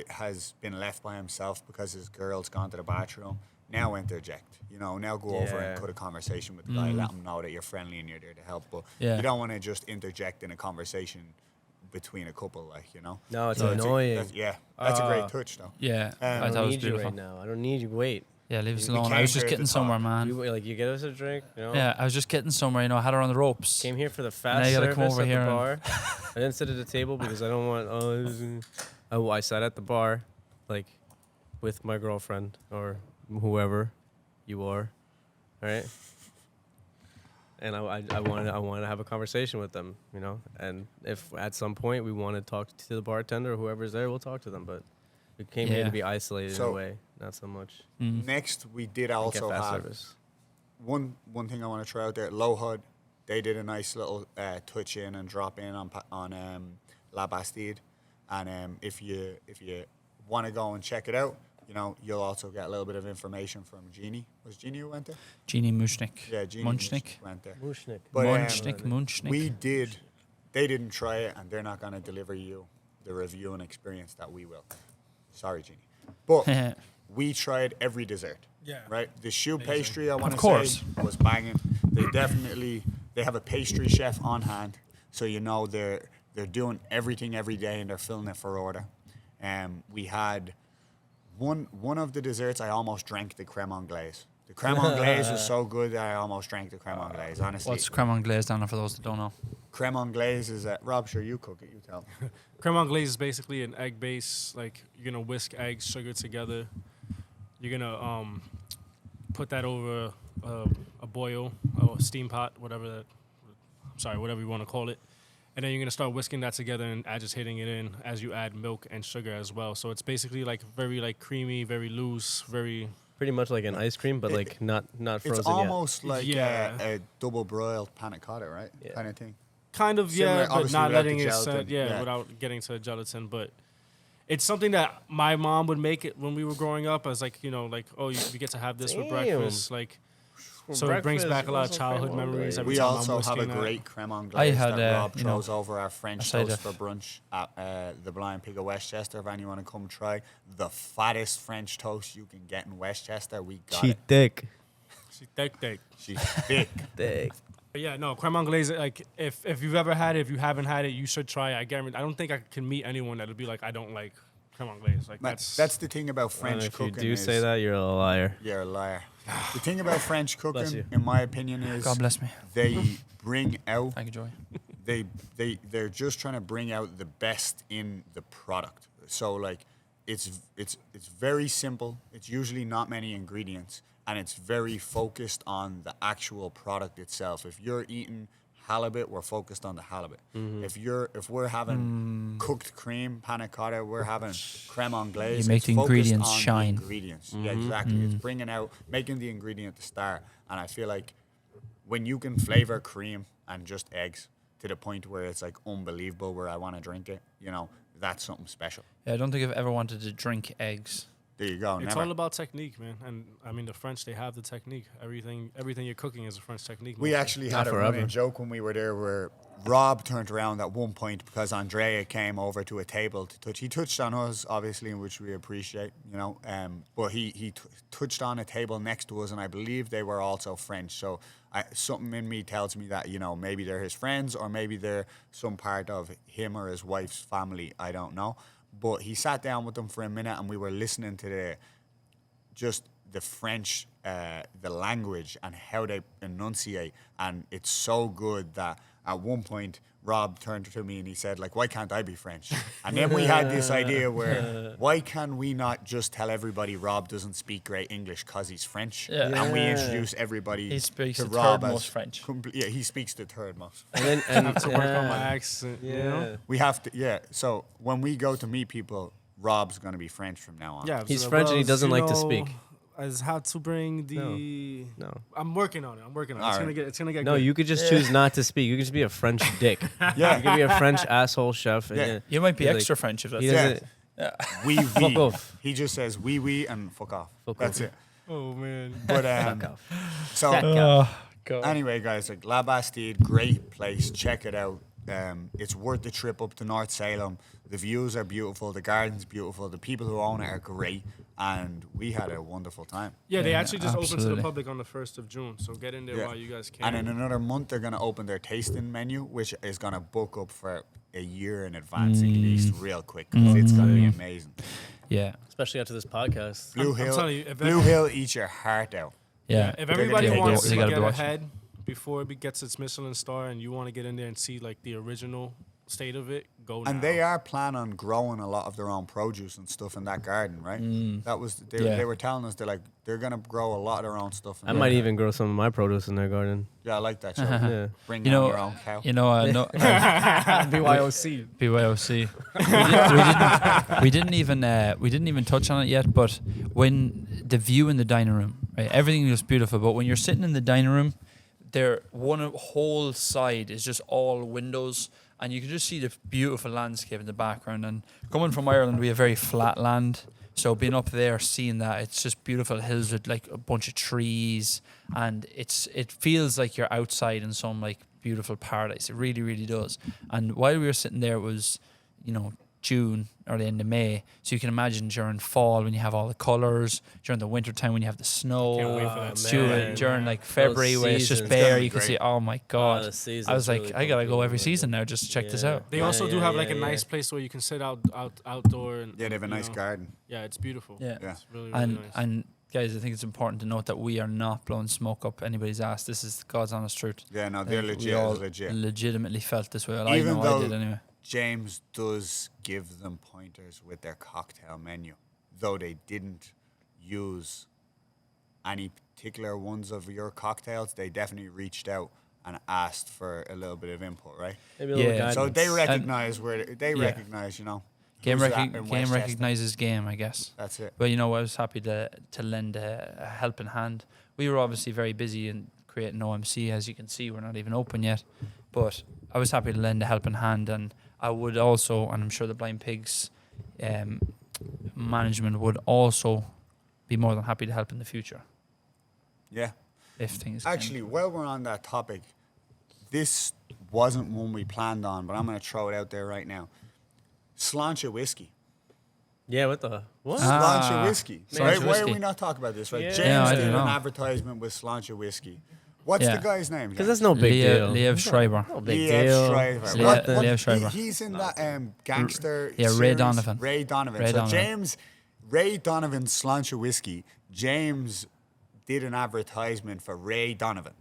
Speaker 1: has been left by himself because his girl's gone to the bathroom, now interject. You know, now go over and
Speaker 4: Yeah.
Speaker 1: cut a conversation with the guy. Let him know that you're friendly and you're there to help. But
Speaker 3: Yeah.
Speaker 1: you don't want to just interject in a conversation between a couple, like, you know.
Speaker 4: No, it's
Speaker 1: So
Speaker 4: annoying.
Speaker 1: that's a great touch, though.
Speaker 3: Yeah,
Speaker 1: I
Speaker 3: I
Speaker 4: I
Speaker 3: thought it
Speaker 4: don't
Speaker 3: was
Speaker 4: need you
Speaker 3: beautiful.
Speaker 4: right now. I don't need you. Wait.
Speaker 3: Yeah, leave us
Speaker 1: We
Speaker 3: alone. I
Speaker 1: came
Speaker 3: was just
Speaker 1: here
Speaker 3: getting
Speaker 1: to
Speaker 3: somewhere,
Speaker 1: talk.
Speaker 3: man.
Speaker 4: You get us a drink. You know.
Speaker 3: Yeah, I was just getting somewhere. You know, I had her on the ropes.
Speaker 4: Came here for the
Speaker 3: Now
Speaker 4: fast
Speaker 3: you gotta
Speaker 4: service
Speaker 3: come over
Speaker 4: at
Speaker 3: here
Speaker 4: the
Speaker 3: and-
Speaker 4: bar. I didn't sit at the table because I don't want. I sat at the bar, like, with my girlfriend or whoever you are, right? And I wanted to have a conversation with them, you know. And if at some point we want to talk to the bartender or whoever's there, we'll talk to them. But we came here
Speaker 3: Yeah.
Speaker 4: to be isolated in
Speaker 1: So-
Speaker 4: a way, not so much
Speaker 1: Next, we did
Speaker 4: get
Speaker 1: also
Speaker 4: fast
Speaker 1: have
Speaker 4: service.
Speaker 1: one thing I want to try out there. Low Hud, they did a nice little touch in and drop in on La Bastide, and if you want to go and check it out, you know, you'll also get a little bit of information from Jeannie. Was Jeannie who went there?
Speaker 3: Jeannie Mushnik.
Speaker 1: Yeah, Jeannie
Speaker 3: Munchnik.
Speaker 1: went there.
Speaker 4: Mushnik.
Speaker 1: But,
Speaker 3: Munchnik.
Speaker 1: We did. They didn't try it, and they're not going to deliver you the review and experience that we will. Sorry, Jeannie. But we tried every dessert.
Speaker 2: Yeah.
Speaker 1: Right? The choux pastry, I want to
Speaker 3: course.
Speaker 1: say, was banging. They have a pastry chef on hand, so you know they're doing everything every day and they're filling it for order. We had one of the desserts. I almost drank the creme anglaise. The creme anglaise was so good that I almost drank the creme anglaise. Honestly,
Speaker 3: What's creme anglaise down there for those that don't know?
Speaker 1: creme anglaise is Rob? Sure, you cook it. You tell me.
Speaker 2: Creme anglaise is basically an egg base. Like, you're gonna whisk eggs, sugar together. You're gonna put that over a boil or a steam pot, whatever you want to call it. And then you're gonna start whisking that together and agitating it in as you add milk and sugar as well. So it's basically like very like creamy, very loose, very
Speaker 4: Pretty much like an ice cream, but like not frozen
Speaker 1: It's almost like
Speaker 2: Yeah.
Speaker 1: a double broiled panna cotta, right?
Speaker 4: Yeah.
Speaker 1: Kind of thing.
Speaker 2: kind of
Speaker 1: Similar,
Speaker 2: but
Speaker 1: obviously
Speaker 2: not
Speaker 1: without
Speaker 2: letting
Speaker 1: the
Speaker 2: it set,
Speaker 1: gelatin,
Speaker 2: without getting to the gelatin. But it's something that my mom would make it when we were growing up as like, you know, like, oh, you get to have this for
Speaker 4: Damn.
Speaker 2: breakfast, like. So it brings back a lot of childhood memories. Every
Speaker 1: We
Speaker 2: time
Speaker 1: also
Speaker 2: I'm
Speaker 1: have a
Speaker 2: whisking that.
Speaker 1: great creme anglaise
Speaker 3: had,
Speaker 1: that Rob
Speaker 3: you know,
Speaker 1: throws over our French
Speaker 3: side
Speaker 1: toast
Speaker 3: of-
Speaker 1: for brunch at the Blind Pig of Westchester. If anyone want to come try the fattest French toast you can get in Westchester, we got it.
Speaker 4: thick.
Speaker 2: She thick.
Speaker 1: She's thick.
Speaker 4: Thick.
Speaker 2: But yeah, no, creme anglaise. Like, if you've ever had it, if you haven't had it, you should try it. I guarantee. I don't think I can meet anyone that'll be like, I don't like creme anglaise. Like,
Speaker 1: That's the thing about French
Speaker 4: If you
Speaker 1: cooking.
Speaker 4: do
Speaker 1: is
Speaker 4: say that, you're a liar.
Speaker 1: you're a liar. The thing about French
Speaker 4: Bless
Speaker 1: cooking,
Speaker 4: you.
Speaker 1: in my opinion, is
Speaker 3: God bless me.
Speaker 1: they bring out
Speaker 3: Thank you, Joey.
Speaker 1: they're just trying to bring out the best in the product. So like it's very simple. It's usually not many ingredients, and it's very focused on the actual product itself. If you're eating halibut, we're focused on the halibut. If we're having cooked cream panna cotta, we're having creme anglaise.
Speaker 3: You make
Speaker 1: it's
Speaker 3: the
Speaker 1: focused
Speaker 3: ingredients
Speaker 1: on the
Speaker 3: shine.
Speaker 1: ingredients. Yeah, exactly. It's bringing out, making the ingredient the star. And I feel like when you can flavor cream and just eggs to the point where it's like unbelievable, where I want to drink it, you know, that's something special.
Speaker 3: Yeah, I don't think I've ever wanted to drink eggs.
Speaker 1: There you go.
Speaker 2: It's
Speaker 1: Never.
Speaker 2: all about technique, man. And I mean, the French, they have the technique. Everything you're cooking is a French technique.
Speaker 1: We
Speaker 2: mostly.
Speaker 1: actually
Speaker 4: Not
Speaker 1: had a
Speaker 4: forever.
Speaker 1: running joke when we were there where Rob turned around at one point because Andrea came over to a table to touch. He touched on us, obviously, in which we appreciate, but he touched on a table next to us, and I believe they were also French. So something in me tells me that, maybe they're his friends or maybe they're some part of him or his wife's family. I don't know. But he sat down with them for a minute, and we were listening to the French, the language and how they enunciate. And it's so good that at one point, Rob turned to me and he said, like, why can't I be French? And then we had this idea where, why can we not just tell everybody Rob doesn't speak great English because he's French?
Speaker 3: Yeah.
Speaker 1: And we introduce everybody
Speaker 3: He speaks
Speaker 1: to
Speaker 3: the
Speaker 1: Rob
Speaker 3: third
Speaker 1: as
Speaker 3: most French.
Speaker 1: He speaks the third most.
Speaker 4: And
Speaker 2: I have to work on my accent.
Speaker 4: Yeah.
Speaker 2: You know?
Speaker 1: We have to, So when we go to meet people, Rob's going to be French from now on.
Speaker 2: Yeah,
Speaker 4: He's French and he doesn't like to speak.
Speaker 2: As how to bring the.
Speaker 4: No.
Speaker 2: I'm working on it. It's
Speaker 1: All
Speaker 2: gonna
Speaker 1: right.
Speaker 2: get. It's gonna get.
Speaker 4: No,
Speaker 2: good.
Speaker 4: you could just choose not to speak. You could just be a French dick.
Speaker 1: Yeah.
Speaker 4: You could be a French asshole chef. And
Speaker 1: Yeah.
Speaker 3: You might be
Speaker 4: Like,
Speaker 3: extra French if that's
Speaker 4: he
Speaker 3: it.
Speaker 4: doesn't.
Speaker 1: Oui,
Speaker 4: Fuck
Speaker 1: oui.
Speaker 4: off.
Speaker 1: He just says oui, oui, and fuck off. That's it.
Speaker 2: Oh man.
Speaker 1: But
Speaker 4: Fuck off.
Speaker 1: so
Speaker 3: God.
Speaker 1: anyway, guys, like La Bastide, great place. Check it out. It's worth the trip up to North Salem. The views are beautiful. The garden's beautiful. The people who own it are great, and we had a wonderful time.
Speaker 2: Yeah, they
Speaker 3: Yeah,
Speaker 2: actually just opened to the
Speaker 3: absolutely.
Speaker 2: public on the 1st of June. So get in there
Speaker 1: Yeah.
Speaker 2: while you guys can.
Speaker 1: And in another month, they're going to open their tasting menu, which is going to book up for a year in advance at least, real quick, because it's going to be amazing.
Speaker 3: Yeah.
Speaker 4: Especially after this podcast.
Speaker 1: Blue
Speaker 2: I'm
Speaker 1: Hill,
Speaker 2: telling you, if
Speaker 1: Blue Hill eats your heart out.
Speaker 3: Yeah.
Speaker 2: If
Speaker 1: They're
Speaker 2: everybody
Speaker 1: gonna take
Speaker 2: wants
Speaker 1: it.
Speaker 2: to
Speaker 3: They gotta
Speaker 2: get
Speaker 3: be watching.
Speaker 2: ahead before it gets its Michelin star, and you want to get in there and see like the original state of it, go now.
Speaker 1: And they are planning on growing a lot of their own produce and stuff in that garden, right? That was
Speaker 3: Yeah.
Speaker 1: they were telling us they're gonna grow a lot of their own stuff. In
Speaker 4: I
Speaker 1: there.
Speaker 4: might even grow some of my produce in their garden.
Speaker 1: Yeah, I like that. Show.
Speaker 4: Yeah.
Speaker 1: Bring
Speaker 3: You
Speaker 1: down
Speaker 3: know,
Speaker 1: your own cow.
Speaker 3: No,
Speaker 2: BYOC.
Speaker 3: BYOC. we didn't even touch on it yet, but when the view in the dining room, right, everything was beautiful, but when you're sitting in the dining room, one whole side is just all windows, and you can just see the beautiful landscape in the background. And coming from Ireland, we have very flat land, so being up there, seeing that, it's just beautiful hills with like a bunch of trees, and it feels like you're outside in some like beautiful paradise. It really, really does. And while we were sitting there, it was, June or the end of May, so you can imagine during fall when you have all the colours, during the winter time when you have the snow,
Speaker 2: Can't wait for that
Speaker 4: man.
Speaker 3: during like February where it's just
Speaker 4: seasons.
Speaker 3: bare,
Speaker 1: It's
Speaker 3: you can
Speaker 1: gonna be
Speaker 3: see, oh my god. I was like, I gotta go every season now just to check this out.
Speaker 2: They
Speaker 4: Yeah,
Speaker 2: also do
Speaker 4: yeah,
Speaker 2: have like
Speaker 4: yeah,
Speaker 2: a
Speaker 4: yeah.
Speaker 2: nice place where you can sit outdoor and
Speaker 1: Yeah, they have a
Speaker 2: you
Speaker 1: nice
Speaker 2: know.
Speaker 1: garden.
Speaker 2: Yeah, it's beautiful.
Speaker 3: Yeah.
Speaker 1: Yeah.
Speaker 2: It's really, really
Speaker 3: And
Speaker 2: nice.
Speaker 3: and guys, I think it's important to note that we are not blowing smoke up anybody's ass. This is God's honest truth.
Speaker 1: Yeah, no, they're
Speaker 3: We
Speaker 1: legit.
Speaker 3: all
Speaker 1: Legit.
Speaker 3: legitimately felt this way. Well,
Speaker 1: Even
Speaker 3: I know
Speaker 1: though
Speaker 3: I did anyway.
Speaker 1: James does give them pointers with their cocktail menu, though they didn't use any particular ones of your cocktails. They definitely reached out and asked for a little bit of input, right?
Speaker 4: Maybe a little
Speaker 3: Yeah.
Speaker 4: guidance.
Speaker 1: So they recognize
Speaker 3: yeah.
Speaker 1: recognize,
Speaker 3: Game,
Speaker 1: who's that in
Speaker 3: game
Speaker 1: Westchester.
Speaker 3: recognizes game, I guess.
Speaker 1: That's it.
Speaker 3: But I was happy to lend a helping hand. We were obviously very busy in creating OMC, as you can see. We're not even open yet, but I was happy to lend a helping hand, and I would also, and I'm sure the Blind Pigs management would also be more than happy to help in the future
Speaker 1: Yeah.
Speaker 3: if things
Speaker 1: Actually, while we're on that topic, this wasn't one we planned on, but I'm going to throw it out there right now. Sláinte whiskey.
Speaker 4: Yeah, what the? What?
Speaker 1: Sláinte whiskey.
Speaker 3: Sláinte
Speaker 1: Right? Why are
Speaker 3: whiskey.
Speaker 1: we not talking about this? Right?
Speaker 4: Yeah.
Speaker 1: James
Speaker 3: Yeah, I
Speaker 1: did
Speaker 3: don't
Speaker 1: an
Speaker 3: know.
Speaker 1: advertisement with Sláinte whiskey. What's
Speaker 3: Yeah.
Speaker 1: the guy's name?
Speaker 4: Because that's no big deal.
Speaker 3: Liev Schreiber.
Speaker 4: No big
Speaker 1: Liev
Speaker 4: deal.
Speaker 1: Schreiber.
Speaker 3: Liev- Liev Schreiber.
Speaker 1: He's in that gangster
Speaker 3: Yeah, Ray
Speaker 1: series.
Speaker 3: Donovan.
Speaker 1: Ray Donovan.
Speaker 3: Ray
Speaker 1: So
Speaker 3: Donovan.
Speaker 1: Ray Donovan's Sláinte whiskey, James did an advertisement for Ray Donovan.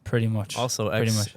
Speaker 3: Pretty much.
Speaker 4: Also,
Speaker 3: pretty much.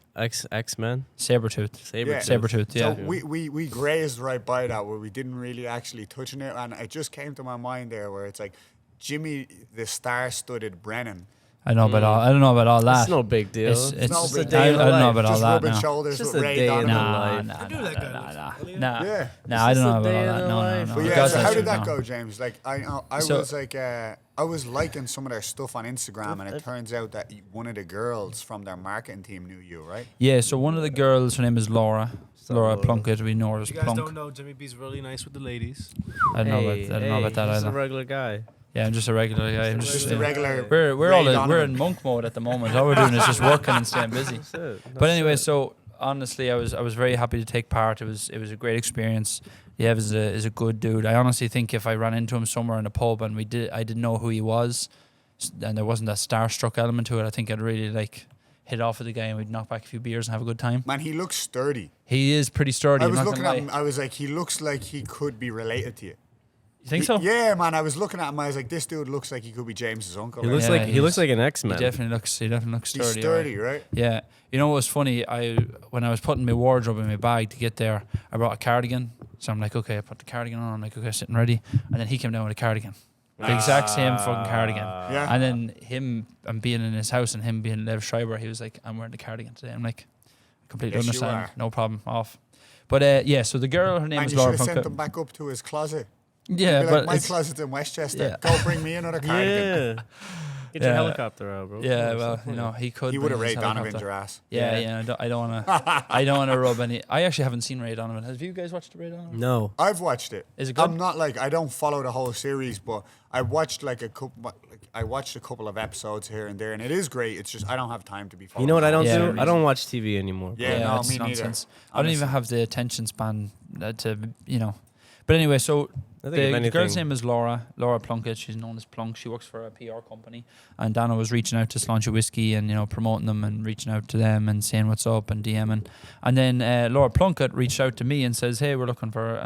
Speaker 4: X-Men.
Speaker 3: Sabretooth.
Speaker 1: Yeah.
Speaker 3: Sabretooth, yeah.
Speaker 1: So we grazed right by that where we didn't really actually touch on it, and it just came to my mind there where it's like Jimmy the star-studded Brennan.
Speaker 3: I know about all. I don't know about all that.
Speaker 4: It's no big deal.
Speaker 3: It's
Speaker 1: No
Speaker 4: just
Speaker 1: big
Speaker 4: a
Speaker 1: deal.
Speaker 4: day
Speaker 3: I
Speaker 4: in the
Speaker 3: don't know
Speaker 4: life.
Speaker 3: about all
Speaker 1: Just
Speaker 3: that
Speaker 1: rubbing
Speaker 3: now.
Speaker 1: shoulders
Speaker 4: Just
Speaker 1: with
Speaker 4: a
Speaker 1: Ray
Speaker 4: day in
Speaker 1: Donovan.
Speaker 4: the
Speaker 3: Nah,
Speaker 4: life.
Speaker 3: nah,
Speaker 2: I do
Speaker 3: nah,
Speaker 2: like that.
Speaker 3: nah.
Speaker 1: Yeah.
Speaker 3: Nah, I don't know
Speaker 4: a
Speaker 3: about
Speaker 4: day
Speaker 3: all
Speaker 4: in
Speaker 3: that.
Speaker 4: the
Speaker 3: No,
Speaker 4: life.
Speaker 3: no,
Speaker 1: But
Speaker 3: no.
Speaker 1: yeah,
Speaker 3: God's
Speaker 1: so how
Speaker 3: honest
Speaker 1: did
Speaker 3: truth,
Speaker 1: that
Speaker 3: no.
Speaker 1: go, James? Like I
Speaker 3: So-
Speaker 1: was like I was liking some of their stuff on Instagram, and it turns out that one of the girls from their marketing team knew you, right?
Speaker 3: Yeah, so one of the girls, her name is Laura. Laura
Speaker 4: Laura.
Speaker 3: Plunkett. We know her as
Speaker 2: You guys
Speaker 3: Plunk.
Speaker 2: don't know, Jimmy B's really nice with the ladies.
Speaker 3: I don't know about that
Speaker 4: He's a
Speaker 3: either.
Speaker 4: regular guy.
Speaker 3: Yeah, I'm just a regular guy. I'm
Speaker 4: Just
Speaker 3: just
Speaker 1: Just a regular.
Speaker 3: We're
Speaker 1: Ray
Speaker 3: all we're
Speaker 1: Donovan.
Speaker 3: in monk mode at the moment. All we're doing is just working and staying busy.
Speaker 4: That's it.
Speaker 3: But anyway, so honestly, I was very happy to take part. It was a great experience. Liev is a good dude. I honestly think if I ran into him somewhere in a pub and I didn't know who he was, and there wasn't that starstruck element to it, I think I'd really like hit off with the guy and we'd knock back a few beers and have a good time.
Speaker 1: Man, he looks sturdy.
Speaker 3: He is pretty sturdy.
Speaker 1: I
Speaker 3: I'm
Speaker 1: was
Speaker 3: not
Speaker 1: looking
Speaker 3: gonna
Speaker 1: at him.
Speaker 3: lie.
Speaker 1: I was like, he looks like he could be related to you.
Speaker 3: You think so?
Speaker 1: Yeah, man. I was looking at him. I was like, this dude looks like he could be James's uncle.
Speaker 4: He
Speaker 1: right?
Speaker 4: looks
Speaker 3: Yeah,
Speaker 4: he looks like an
Speaker 3: He
Speaker 4: X-Men.
Speaker 3: definitely looks sturdy.
Speaker 1: He's sturdy, right?
Speaker 3: Yeah. You know what was funny? When I was putting my wardrobe in my bag to get there, I brought a cardigan. So I'm like, okay, I put the cardigan on. I'm like, okay, sitting ready. And then he came down with a cardigan. The exact same fucking cardigan.
Speaker 1: Yeah.
Speaker 3: And then him and being in his house and him being Lev Schreiber, he was like, I'm wearing the cardigan today. I'm like, I completely
Speaker 1: Yes, you
Speaker 3: understand.
Speaker 1: are.
Speaker 3: No problem. Off. But yeah, so the girl, her name
Speaker 1: Man,
Speaker 3: is
Speaker 1: you should
Speaker 3: Laura
Speaker 1: have sent
Speaker 3: Plunkett.
Speaker 1: him back up to his closet.
Speaker 3: Yeah,
Speaker 1: Be
Speaker 3: but
Speaker 1: like, my
Speaker 3: it's-
Speaker 1: closet's in Westchester.
Speaker 3: Yeah.
Speaker 1: Go bring me another cardigan.
Speaker 4: Yeah. Get your
Speaker 3: Yeah.
Speaker 4: helicopter out, bro.
Speaker 3: yeah, well, you know, he could.
Speaker 1: He
Speaker 3: bring
Speaker 1: would have
Speaker 3: his
Speaker 1: Ray Donovan
Speaker 3: helicopter.
Speaker 1: your ass.
Speaker 3: Yeah. I don't want to. I don't want to rub any. I actually haven't seen Ray Donovan. Have you guys watched Ray Donovan?
Speaker 4: No.
Speaker 1: I've watched it.
Speaker 3: Is it good?
Speaker 1: I'm not like I don't follow the whole series, but I watched like a couple. I watched a couple of episodes here and there, and it is great. It's just I don't have time to be.
Speaker 4: You know what I don't
Speaker 3: Yeah.
Speaker 4: do? I don't watch TV anymore.
Speaker 1: Yeah, no,
Speaker 3: it's
Speaker 1: me neither.
Speaker 3: nonsense. I don't even
Speaker 1: Honestly.
Speaker 3: have the attention span to, you know. But anyway, so
Speaker 4: I think if
Speaker 3: the girl's
Speaker 4: anything-
Speaker 3: name is Laura Plunkett. She's known as Plunk. She works for a PR company. And Dana was reaching out to Sláinte Whiskey and, you know, promoting them and reaching out to them and saying what's up and DMing. And then Laura Plunkett reached out to me and says, hey, we're looking for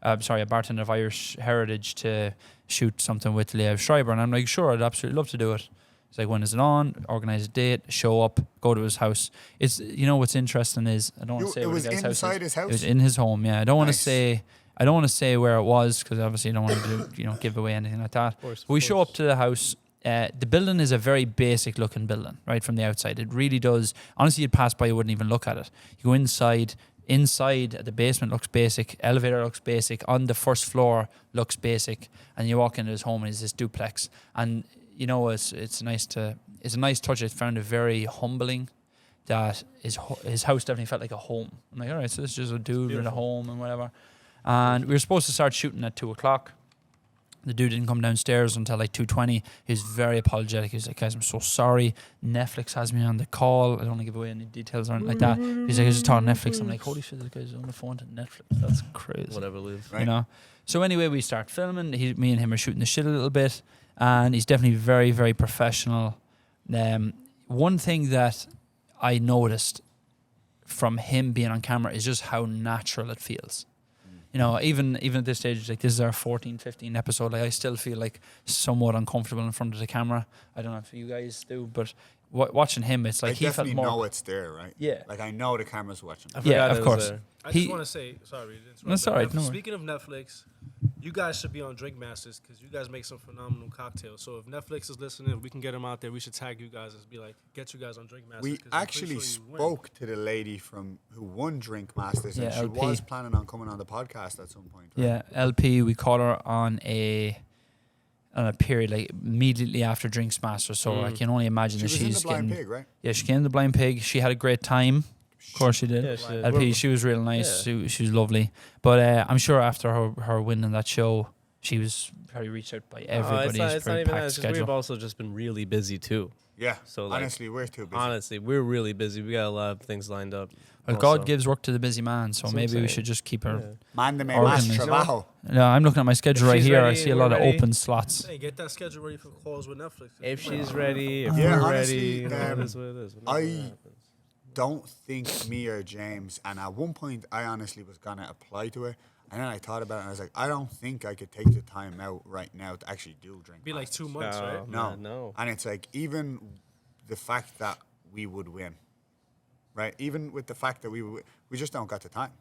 Speaker 3: a bartender of Irish heritage to shoot something with Liev Schreiber. And I'm like, sure, I'd absolutely love to do it. It's like, when is it on? Organize a date, show up, go to his house. It's, you know, what's interesting is, I don't want to say
Speaker 1: It
Speaker 3: where
Speaker 1: was
Speaker 3: the guy's house
Speaker 1: inside
Speaker 3: is.
Speaker 1: his house.
Speaker 3: It was in his home. Yeah, I don't want to
Speaker 1: Nice.
Speaker 3: say. I don't want to say where it was because obviously I don't want to do, give away anything like that.
Speaker 4: course,
Speaker 3: But we show up to the house. The building is a very basic looking building, right, from the outside. It really does. Honestly, you'd pass by, you wouldn't even look at it. You go inside. Inside, the basement looks basic. Elevator looks basic. On the first floor looks basic. And you walk into his home and it's this duplex. And you know, it's a nice touch. I found it very humbling that his house definitely felt like a home. I'm like, all right, so this is just a dude with a home and whatever. And we were supposed to start shooting at 2:00. The dude didn't come downstairs until like 2:20. He was very apologetic. He was like, guys, I'm so sorry. Netflix has me on the call. I don't want to give away any details or anything like that. He's like, I just talking Netflix. I'm like, holy shit, this guy's on the phone to Netflix. That's crazy.
Speaker 4: Whatever, Liv.
Speaker 1: Right.
Speaker 3: You know? So anyway, we start filming. Me and him are shooting the shit a little bit. And he's definitely very, very professional. One thing that I noticed from him being on camera is just how natural it feels. You know, even at this stage, like this is our 14, 15 episode, like I still feel like somewhat uncomfortable in front of the camera. I don't know if you guys do, but watching him, it's like
Speaker 1: I
Speaker 3: he felt
Speaker 1: definitely
Speaker 3: more.
Speaker 1: know it's there, right?
Speaker 3: Yeah.
Speaker 1: Like I know the camera's watching.
Speaker 4: I
Speaker 3: Yeah,
Speaker 4: forgot
Speaker 3: of
Speaker 4: it was
Speaker 3: course.
Speaker 4: there.
Speaker 2: I
Speaker 3: He-
Speaker 2: just want to say, sorry, to interrupt,
Speaker 3: That's
Speaker 2: but
Speaker 3: all right, no
Speaker 2: Speaking of Netflix, you guys should be on Drink Masters because you guys make some phenomenal cocktails. So if Netflix is listening, we can get them out there. We should tag you guys and be like, get you guys on Drink Masters.
Speaker 1: We
Speaker 2: 'cause I'm pretty
Speaker 1: actually
Speaker 2: sure you win.
Speaker 1: spoke to the lady who won Drink Masters, and
Speaker 3: Yeah,
Speaker 1: she
Speaker 3: LP.
Speaker 1: was planning on coming on the podcast at some point. Right?
Speaker 3: Yeah, LP. We caught her on a period like immediately after Drinks Master, so I can only imagine
Speaker 1: She
Speaker 3: that
Speaker 1: was in the
Speaker 3: she's
Speaker 1: Blind
Speaker 3: getting.
Speaker 1: Pig, right?
Speaker 3: Yeah, she came in the Blind Pig. She had a great time. Of course she did.
Speaker 4: Yeah, she did.
Speaker 3: LP, she was real nice. She was lovely. But I'm sure after her winning that show, she was probably reached out by everybody.
Speaker 4: It's not even that.
Speaker 3: packed
Speaker 4: It's just we've
Speaker 3: schedule.
Speaker 4: also just been really busy too.
Speaker 1: Yeah.
Speaker 4: So, like,
Speaker 1: honestly, we're too busy.
Speaker 4: Honestly, we're really busy. We got a lot of things lined up.
Speaker 3: Well,
Speaker 4: also.
Speaker 3: God gives work to the busy man, so
Speaker 4: That's what I'm
Speaker 3: maybe we
Speaker 4: saying.
Speaker 3: should just keep her.
Speaker 4: Yeah.
Speaker 1: Man, me
Speaker 3: Organized.
Speaker 1: más trabajo.
Speaker 3: No, I'm looking at my schedule
Speaker 4: If
Speaker 3: right
Speaker 4: she's
Speaker 3: here. I
Speaker 4: ready,
Speaker 3: see a
Speaker 4: we're
Speaker 3: lot of
Speaker 4: ready.
Speaker 3: open slots.
Speaker 2: Hey, get that schedule ready for calls with Netflix.
Speaker 4: If she's ready, if
Speaker 1: Yeah,
Speaker 4: we're
Speaker 1: honestly,
Speaker 4: ready, it is what it is. Whatever
Speaker 1: I
Speaker 4: happens.
Speaker 1: don't think me or James, and at one point I honestly was gonna apply to it, and then I thought about it and I was like, I don't think I could take the time out right now to actually do Drink
Speaker 2: Be like
Speaker 1: Masters.
Speaker 2: 2 months,
Speaker 4: No.
Speaker 2: right?
Speaker 1: No,
Speaker 4: No.
Speaker 1: And it's like even the fact that we would win, right? Even with the fact that we just don't got the time.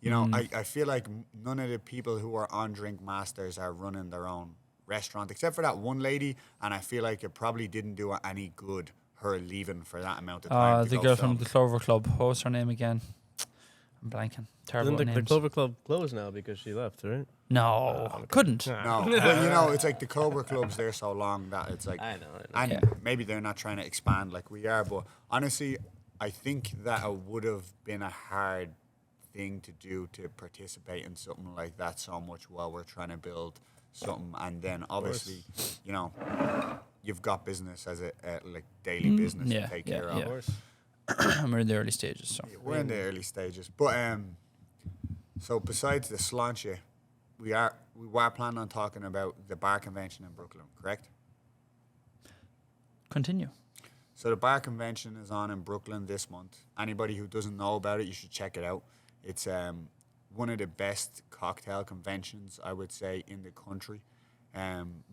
Speaker 1: You know, I feel like none of the people who are on Drink Masters are running their own restaurant, except for that one lady, and I feel like it probably didn't do her any good, her leaving for that amount of time. to
Speaker 3: The
Speaker 1: go
Speaker 3: girl
Speaker 1: film.
Speaker 3: from the Clover Club. What was her name again? I'm blanking. Terrible
Speaker 4: Isn't
Speaker 3: at
Speaker 4: the
Speaker 3: names.
Speaker 4: Clover Club closed now because she left, right?
Speaker 3: No, couldn't.
Speaker 1: No, but you know, it's like the Clover Club's there so long that it's like,
Speaker 4: I know.
Speaker 1: and
Speaker 3: Yeah.
Speaker 1: maybe they're not trying to expand like we are, but honestly, I think that it would have been a hard thing to do to participate in something like that so much while we're trying to build something, and then obviously, you know, you've got business as a like daily business
Speaker 3: yeah,
Speaker 1: to take
Speaker 3: yeah,
Speaker 1: care
Speaker 3: yeah.
Speaker 1: of.
Speaker 4: Of course.
Speaker 3: And we're in the early stages. So
Speaker 1: We're in the early stages, but so besides the Sláinte, we were planning on talking about the bar convention in Brooklyn, correct?
Speaker 3: continue.
Speaker 1: So the bar convention is on in Brooklyn this month. Anybody who doesn't know about it, you should check it out. It's one of the best cocktail conventions, I would say, in the country.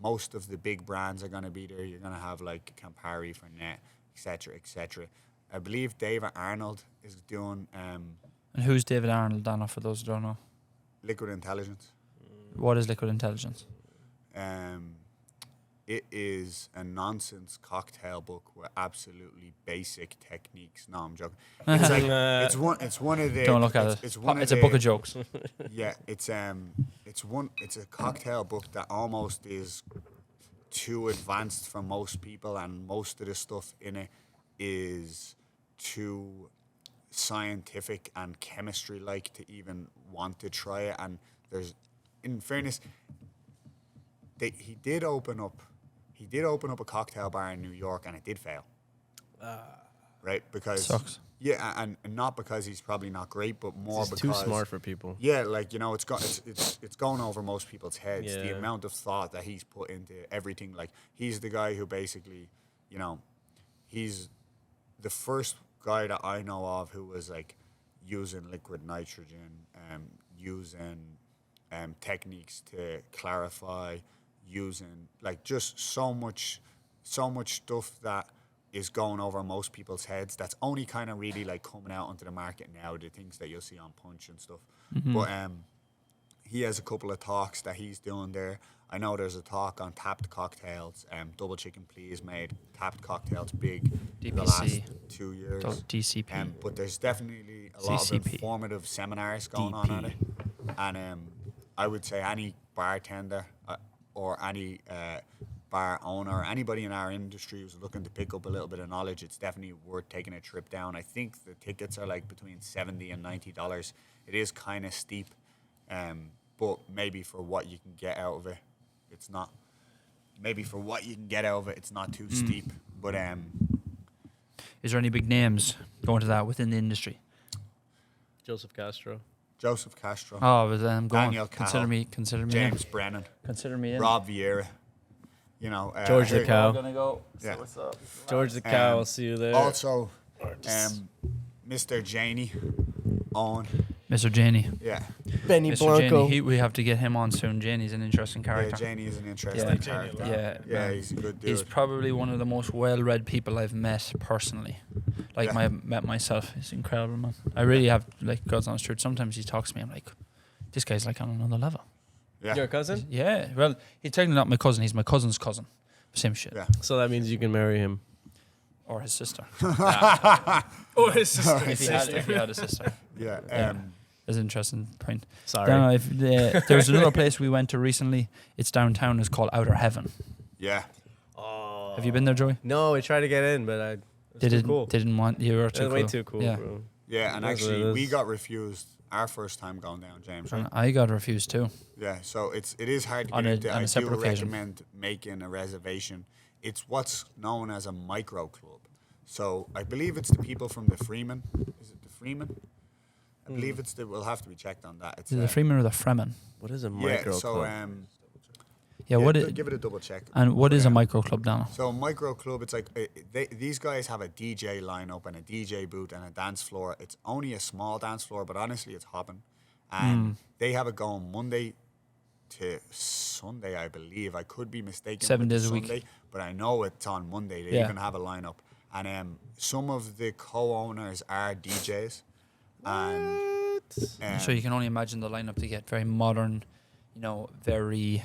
Speaker 1: Most of the big brands are going to be there. You're going to have like Campari, Fernet, etc., etc. I believe David Arnold is doing
Speaker 3: And who's David Arnold, Donna, for those who don't know?
Speaker 1: Liquid Intelligence.
Speaker 3: What is Liquid Intelligence?
Speaker 1: It is a nonsense cocktail book with absolutely basic techniques. No, I'm joking. It's like it's one of the.
Speaker 3: Don't look at it. It's a book of jokes.
Speaker 1: Yeah, it's a cocktail book that almost is too advanced for most people, and most of the stuff in it is too scientific and chemistry like to even want to try it. And there's, in fairness, he did open up a cocktail bar in New York, and it did fail. Right, because
Speaker 3: Sucks.
Speaker 1: yeah, and not because he's probably not great, but more
Speaker 4: He's
Speaker 1: because
Speaker 4: too smart for people.
Speaker 1: yeah, like, you know, it's going over most people's heads. The
Speaker 4: Yeah.
Speaker 1: amount of thought that he's put into everything. Like, he's the guy who basically, you know, he's the first guy that I know of who was like using liquid nitrogen, using techniques to clarify, using like just so much stuff that is going over most people's heads. That's only kind of really like coming out onto the market now, the things that you'll see on Punch and stuff. But he has a couple of talks that he's doing there. I know there's a talk on tapped cocktails. Double Chicken Please made tapped cocktails big in the last
Speaker 3: DPC.
Speaker 1: 2 years.
Speaker 3: DCP.
Speaker 1: But there's definitely a lot of
Speaker 3: CCP.
Speaker 1: informative seminars going on at it. And I would say any bartender or any bar owner or anybody in our industry who's looking to pick up a little bit of knowledge, it's definitely worth taking a trip down. I think the tickets are like between $70 and $90. It is kind of steep, but maybe for what you can get out of it, it's not. Maybe for what you can get out of it, it's not too steep. But
Speaker 3: Is there any big names going to that within the industry?
Speaker 4: Joseph Castro.
Speaker 1: Joseph Castro,
Speaker 3: Oh, but I'm going.
Speaker 1: Daniel
Speaker 3: Consider me. Consider me.
Speaker 1: James Brennan,
Speaker 3: Consider me in.
Speaker 1: Rob Vieira, you know,
Speaker 4: George the
Speaker 1: here-
Speaker 4: Cow.
Speaker 3: Gonna go.
Speaker 1: Yeah.
Speaker 3: So what's up?
Speaker 4: George the Cow, I'll see you there.
Speaker 1: Also, Mr. Janey, Owen,
Speaker 3: Mr. Janey.
Speaker 1: yeah.
Speaker 4: Benny
Speaker 3: Mr. Janey. We have to get him on soon. Janey's an interesting
Speaker 1: Yeah,
Speaker 3: character.
Speaker 1: Janey is an interesting
Speaker 3: Yeah.
Speaker 1: character.
Speaker 3: Yeah,
Speaker 1: Yeah,
Speaker 3: man.
Speaker 1: he's a good dude.
Speaker 3: He's probably one of the most well-read people I've met personally. Like
Speaker 1: Yeah.
Speaker 3: met myself. He's incredible, man. I really have, like, God's honest truth. Sometimes he talks to me. I'm like, this guy's like on another level.
Speaker 1: yeah.
Speaker 4: Your cousin?
Speaker 3: Yeah. Well, he's technically not my cousin. He's my cousin's cousin. Same shit.
Speaker 1: Yeah.
Speaker 4: So that means you can marry him.
Speaker 3: Or his sister.
Speaker 2: Oh, his sister.
Speaker 3: if he had a sister.
Speaker 1: Yeah.
Speaker 3: That's an interesting point.
Speaker 4: Sorry.
Speaker 3: Now, there's another place we went to recently. It's downtown. It's called Outer Heaven.
Speaker 1: Yeah.
Speaker 4: Oh.
Speaker 3: Have you been there, Joey?
Speaker 4: No, we tried to get in, but
Speaker 3: They didn't.
Speaker 4: cool.
Speaker 3: They didn't want you. Were too
Speaker 4: That's
Speaker 3: cool.
Speaker 4: way too cool,
Speaker 3: Yeah.
Speaker 4: bro.
Speaker 1: Yeah, and
Speaker 4: That's what
Speaker 1: actually,
Speaker 4: it
Speaker 1: we
Speaker 4: is.
Speaker 1: got refused our first time going down, James, right?
Speaker 3: And I got refused too.
Speaker 1: Yeah, so it is hard to
Speaker 3: On
Speaker 1: get
Speaker 3: a-
Speaker 1: into.
Speaker 3: on a
Speaker 1: I do
Speaker 3: separate occasion.
Speaker 1: recommend making a reservation. It's what's known as a micro club. So I believe it's the people from the Freeman. Is it the Freeman? I believe it's the. We'll have to be checked on that. It's
Speaker 3: Is it the Freeman or the Fremen?
Speaker 4: What is a
Speaker 1: yeah.
Speaker 4: micro
Speaker 1: So
Speaker 4: club?
Speaker 3: Yeah. What is?
Speaker 1: give it a double check.
Speaker 3: And what is a
Speaker 1: Um,
Speaker 3: micro club, Donna?
Speaker 1: So micro club, it's like these guys have a DJ lineup and a DJ booth and a dance floor. It's only a small dance floor, but honestly, it's hopping. And they have it going Monday to Sunday, I believe. I could be mistaken.
Speaker 3: 7
Speaker 1: with the
Speaker 3: days a week.
Speaker 1: Sunday, but I know it's on Monday. They
Speaker 3: Yeah.
Speaker 1: even have a lineup, and some of the co-owners are DJs, and
Speaker 3: So you can only imagine the lineup to get very modern, very,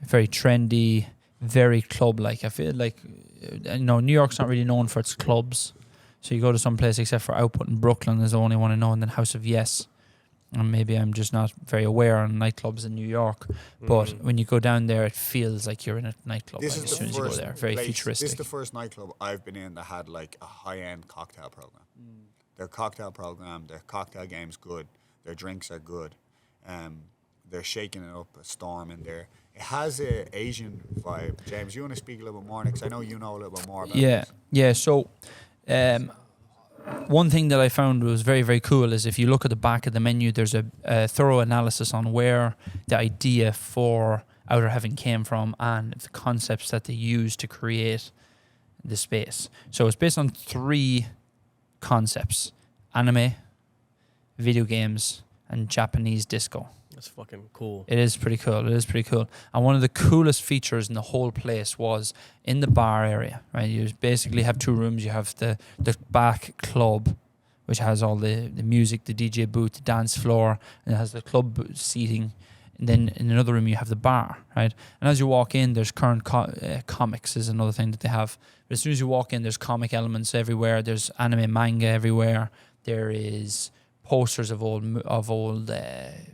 Speaker 3: very trendy, very club-like. I feel like, New York's not really known for its clubs. So you go to some place except for Output in Brooklyn is the only one I know, and then House of Yes. And maybe I'm just not very aware on nightclubs in New York. But when you go down there, it feels like you're in a nightclub
Speaker 1: this
Speaker 3: like,
Speaker 1: is
Speaker 3: as soon
Speaker 1: the
Speaker 3: as you go
Speaker 1: first
Speaker 3: there. Very
Speaker 1: place-
Speaker 3: futuristic.
Speaker 1: This is the first nightclub I've been in that had like a high-end cocktail program. Their cocktail program, their cocktail game's good. Their drinks are good. They're shaking it up a storm in there. It has a Asian vibe. James, you want to speak a little bit more? Because I know you know a little bit more about
Speaker 3: Yeah,
Speaker 1: this.
Speaker 3: yeah. So, one thing that I found was very, very cool is if you look at the back of the menu, there's a thorough analysis on where the idea for Outer Heaven came from and the concepts that they used to create the space. So it's based on 3 concepts: anime, video games, and Japanese disco.
Speaker 4: That's fucking cool.
Speaker 3: It is pretty cool. It is pretty cool. And one of the coolest features in the whole place was in the bar area, right? You basically have 2 rooms. You have the back club, which has all the music, the DJ booth, the dance floor, and it has the club seating. And then in another room, you have the bar, right? And as you walk in, there's current comics is another thing that they have. But as soon as you walk in, there's comic elements everywhere. There's anime manga everywhere. There is posters of old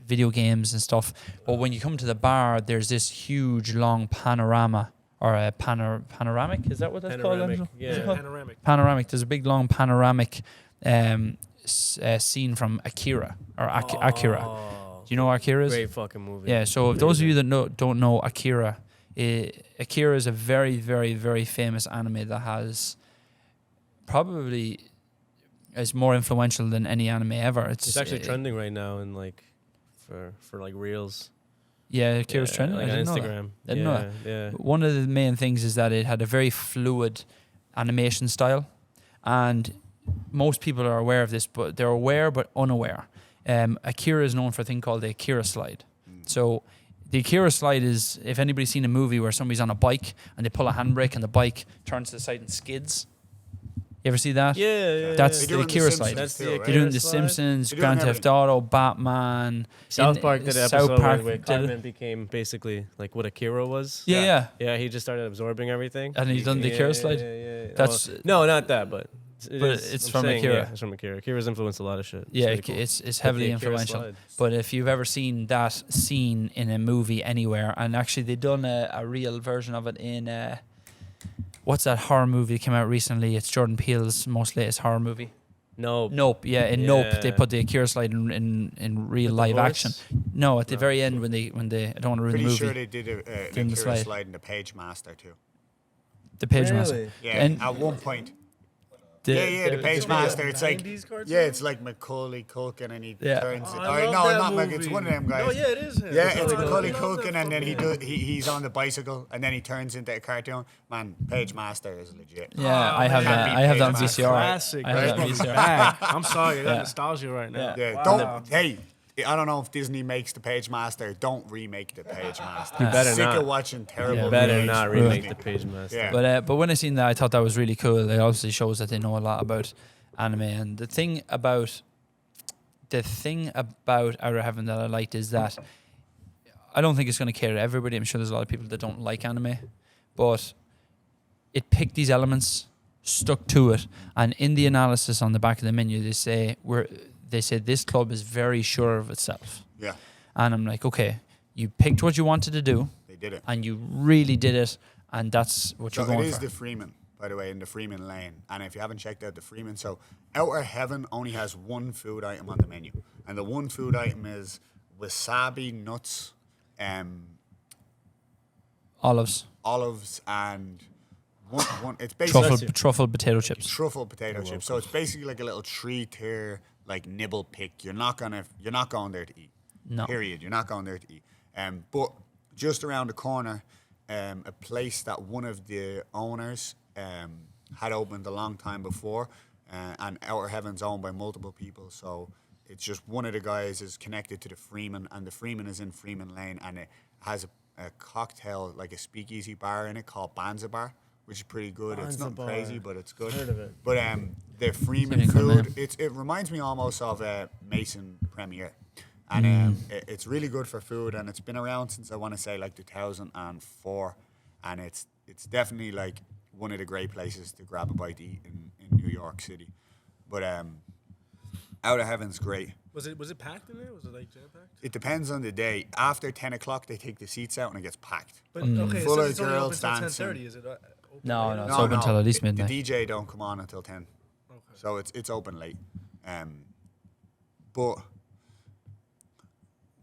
Speaker 3: video games and stuff. But when you come to the bar, there's this huge long panorama or a panoramic. Is that what that's
Speaker 4: Panoramic,
Speaker 3: called?
Speaker 4: yeah.
Speaker 2: Panoramic.
Speaker 3: Panoramic. There's a big long panoramic scene from Akira or Akira.
Speaker 4: Oh,
Speaker 3: Do you know what Akira is?
Speaker 4: great fucking movie.
Speaker 3: Yeah. So if those of you that don't know Akira, Akira is a very, very, very famous anime that has probably is more influential than any anime ever.
Speaker 4: It's actually trending right now in like for like reels.
Speaker 3: Yeah, Akira's trending.
Speaker 4: Like
Speaker 3: I
Speaker 4: on
Speaker 3: didn't know that.
Speaker 4: Instagram.
Speaker 3: I didn't know that.
Speaker 4: Yeah.
Speaker 3: One of the main things is that it had a very fluid animation style, and most people are aware of this, but they're aware but unaware. Akira is known for a thing called the Akira slide. So the Akira slide is, if anybody's seen a movie where somebody's on a bike and they pull a handbrake and the bike turns to the side and skids. You ever see that?
Speaker 4: Yeah.
Speaker 3: That's
Speaker 1: They
Speaker 3: the
Speaker 1: do it in The
Speaker 3: Akira
Speaker 1: Simpsons
Speaker 3: slide.
Speaker 4: That's
Speaker 1: too,
Speaker 4: the
Speaker 1: right?
Speaker 3: They're doing The
Speaker 4: slide.
Speaker 3: Simpsons,
Speaker 1: They do it in
Speaker 3: Grand Theft
Speaker 1: everything.
Speaker 3: Auto, Batman.
Speaker 4: South Park did an
Speaker 3: South
Speaker 4: episode
Speaker 3: Park
Speaker 4: where
Speaker 3: did it.
Speaker 4: Cartman became basically like what Akira was.
Speaker 3: Yeah.
Speaker 4: Yeah, he just started absorbing everything.
Speaker 3: And he's done the
Speaker 4: Yeah,
Speaker 3: Akira
Speaker 4: yeah,
Speaker 3: slide?
Speaker 4: Yeah.
Speaker 3: That's-
Speaker 4: Well, no, not that, but
Speaker 3: it's
Speaker 4: I'm
Speaker 3: from
Speaker 4: saying,
Speaker 3: Akira.
Speaker 4: Yeah, it's from Akira. Akira's influenced a lot of shit.
Speaker 3: Yeah,
Speaker 4: really cool.
Speaker 3: it's heavily
Speaker 4: The Akira
Speaker 3: influential.
Speaker 4: slide.
Speaker 3: But if you've ever seen that scene in a movie anywhere, and actually they've done a real version of it in what's that horror movie that came out recently? It's Jordan Peele's most latest horror movie.
Speaker 4: No.
Speaker 3: Nope. Yeah, in Nope they
Speaker 4: Yeah.
Speaker 3: put the Akira slide in real
Speaker 4: With the
Speaker 3: live
Speaker 4: horse?
Speaker 3: action. No, at the
Speaker 4: No.
Speaker 3: very end when they I don't want to ruin
Speaker 1: Pretty
Speaker 3: the movie.
Speaker 1: sure they did an
Speaker 3: Doing the
Speaker 1: Akira
Speaker 3: slide.
Speaker 1: slide in the Page Master too.
Speaker 3: The Page Master.
Speaker 4: Really?
Speaker 1: Yeah,
Speaker 3: And-
Speaker 1: at one point.
Speaker 3: The-
Speaker 1: The Page Master. It's like
Speaker 2: 90s cartoon?
Speaker 1: yeah, it's like Macaulay Culkin and he
Speaker 3: Yeah.
Speaker 1: turns it.
Speaker 2: Oh,
Speaker 1: Or,
Speaker 2: I love
Speaker 1: no,
Speaker 2: that
Speaker 1: not
Speaker 2: movie.
Speaker 1: It's one of them guys.
Speaker 2: No, yeah, it is him.
Speaker 1: Yeah, it's
Speaker 2: I
Speaker 1: Macaulay
Speaker 2: love that
Speaker 1: Culkin, and then
Speaker 2: fucking
Speaker 1: he's on the bicycle, and then he turns into a cartoon. Man, Page Master is legit.
Speaker 3: Yeah,
Speaker 2: Oh,
Speaker 3: I have
Speaker 2: man.
Speaker 3: that. I have that on
Speaker 1: Page Master.
Speaker 3: VCR.
Speaker 2: Classic.
Speaker 3: I have that on
Speaker 2: That's
Speaker 3: VCR.
Speaker 2: back. I'm sorry, I got
Speaker 3: Yeah.
Speaker 2: nostalgia right now.
Speaker 3: Yeah.
Speaker 1: Yeah,
Speaker 2: Wow.
Speaker 1: don't. Hey, I don't know if Disney makes the Page Master. Don't remake the Page Master.
Speaker 3: You
Speaker 4: better
Speaker 1: Sick
Speaker 4: not.
Speaker 1: of watching terrible.
Speaker 3: Yeah.
Speaker 4: Better
Speaker 1: remakes
Speaker 4: not
Speaker 1: from
Speaker 4: remake
Speaker 1: Disney.
Speaker 4: the Page Master.
Speaker 1: Yeah.
Speaker 3: But when I seen that, I thought that was really cool. It obviously shows that they know a lot about anime. And the thing about Outer Heaven that I liked is that I don't think it's going to cater to everybody. I'm sure there's a lot of people that don't like anime, but it picked these elements, stuck to it, and in the analysis on the back of the menu, they say this club is very sure of itself.
Speaker 1: Yeah,
Speaker 3: And I'm like, okay, you picked what you wanted to do,
Speaker 1: they did it.
Speaker 3: and you really did it, and that's what
Speaker 1: So
Speaker 3: you're
Speaker 1: it
Speaker 3: going
Speaker 1: is
Speaker 3: for.
Speaker 1: the Freeman, by the way, in the Freeman lane. And if you haven't checked out the Freeman, so Outer Heaven only has one food item on the menu, and the one food item is wasabi nuts,
Speaker 3: Olives,
Speaker 1: olives, and one. It's basically
Speaker 3: truffle potato chips.
Speaker 1: truffle potato chips. So it's basically like a little 3-tier like nibble pick. You're not going there to eat.
Speaker 3: No.
Speaker 1: Period. You're not going there to eat. But just around the corner, a place that one of the owners had opened a long time before, and Outer Heaven's owned by multiple people. So it's just one of the guys is connected to the Freeman, and the Freeman is in Freeman Lane, and it has a cocktail, like a speakeasy bar in it called Banza Bar, which is pretty good. It's
Speaker 4: Banza
Speaker 1: not
Speaker 4: Bar.
Speaker 1: crazy, but it's good.
Speaker 4: Heard of it.
Speaker 1: But the Freeman
Speaker 3: Sounding good,
Speaker 1: food,
Speaker 3: man.
Speaker 1: it reminds me almost of Mason Premier. And it's really good for food, and it's been around since I want to say like 2004, and it's definitely like one of the great places to grab a bite to eat in New York City. But Outer Heaven's great.
Speaker 2: Was it packed in there? Was it like jam packed?
Speaker 1: It depends on the day. After 10 o'clock, they take the seats out and it gets packed.
Speaker 2: But okay,
Speaker 1: Full
Speaker 2: so
Speaker 1: of
Speaker 2: it's only open
Speaker 1: girls
Speaker 2: till
Speaker 1: dancing.
Speaker 2: 10:30. Is it? Open
Speaker 3: No,
Speaker 2: later?
Speaker 3: no. It's open until at least midnight.
Speaker 1: The DJ don't come on until 10.
Speaker 2: Okay.
Speaker 1: So it's open late. But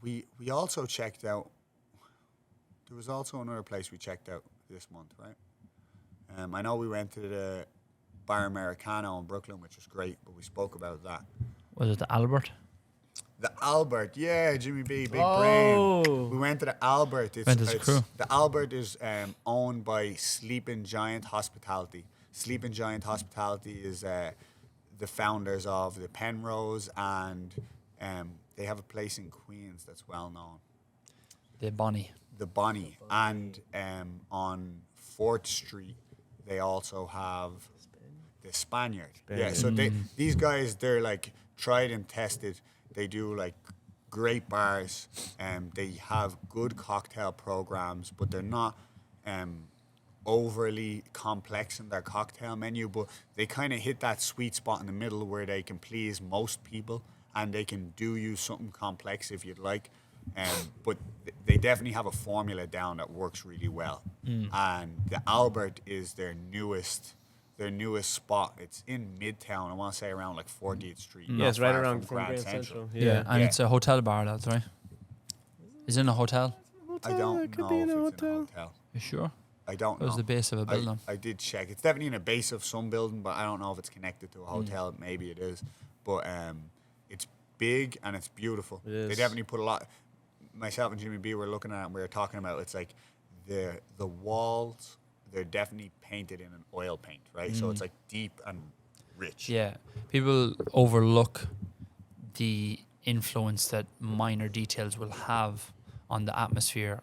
Speaker 1: we also checked out, there was also another place we checked out this month, right? I know we went to Bar Americano in Brooklyn, which was great, but we spoke about that.
Speaker 3: Was it the Albert?
Speaker 1: The Albert, yeah, Jimmy B, big
Speaker 4: Oh.
Speaker 1: brain. We went to the Albert.
Speaker 3: Went as a crew.
Speaker 1: The Albert is owned by Sleeping Giant Hospitality. Sleeping Giant Hospitality is the founders of the Penrose, and they have a place in Queens that's well known.
Speaker 3: The Bonnie.
Speaker 1: The Bonnie. And on 4th Street, they also have the Spaniard. Yeah, so these guys, they're like tried and tested. They do like great bars, and they have good cocktail programs, but they're not overly complex in their cocktail menu, but they kind of hit that sweet spot in the middle where they can please most people, and they can do you something complex if you'd like. But they definitely have a formula down that works really well. And the Albert is their newest spot. It's in Midtown. I want to say around like 40th Street.
Speaker 4: Yeah,
Speaker 1: not
Speaker 4: it's right
Speaker 1: far
Speaker 4: around from Grand Central.
Speaker 3: Yeah, and
Speaker 1: Yeah.
Speaker 3: it's a hotel bar, that's right. Is it in a hotel?
Speaker 1: I don't know if it's in a hotel.
Speaker 3: You sure?
Speaker 1: I don't
Speaker 3: It
Speaker 1: know.
Speaker 3: was the base of a building.
Speaker 1: I did check. It's definitely in a base of some building, but I don't know if it's connected to a hotel. Maybe it is. But it's big and it's beautiful.
Speaker 4: It is.
Speaker 1: They definitely put a lot. Myself and Jimmy B were looking at it and we were talking about it's like the walls, they're definitely painted in an oil paint, right? So it's like deep and rich.
Speaker 3: Yeah, people overlook the influence that minor details will have on the atmosphere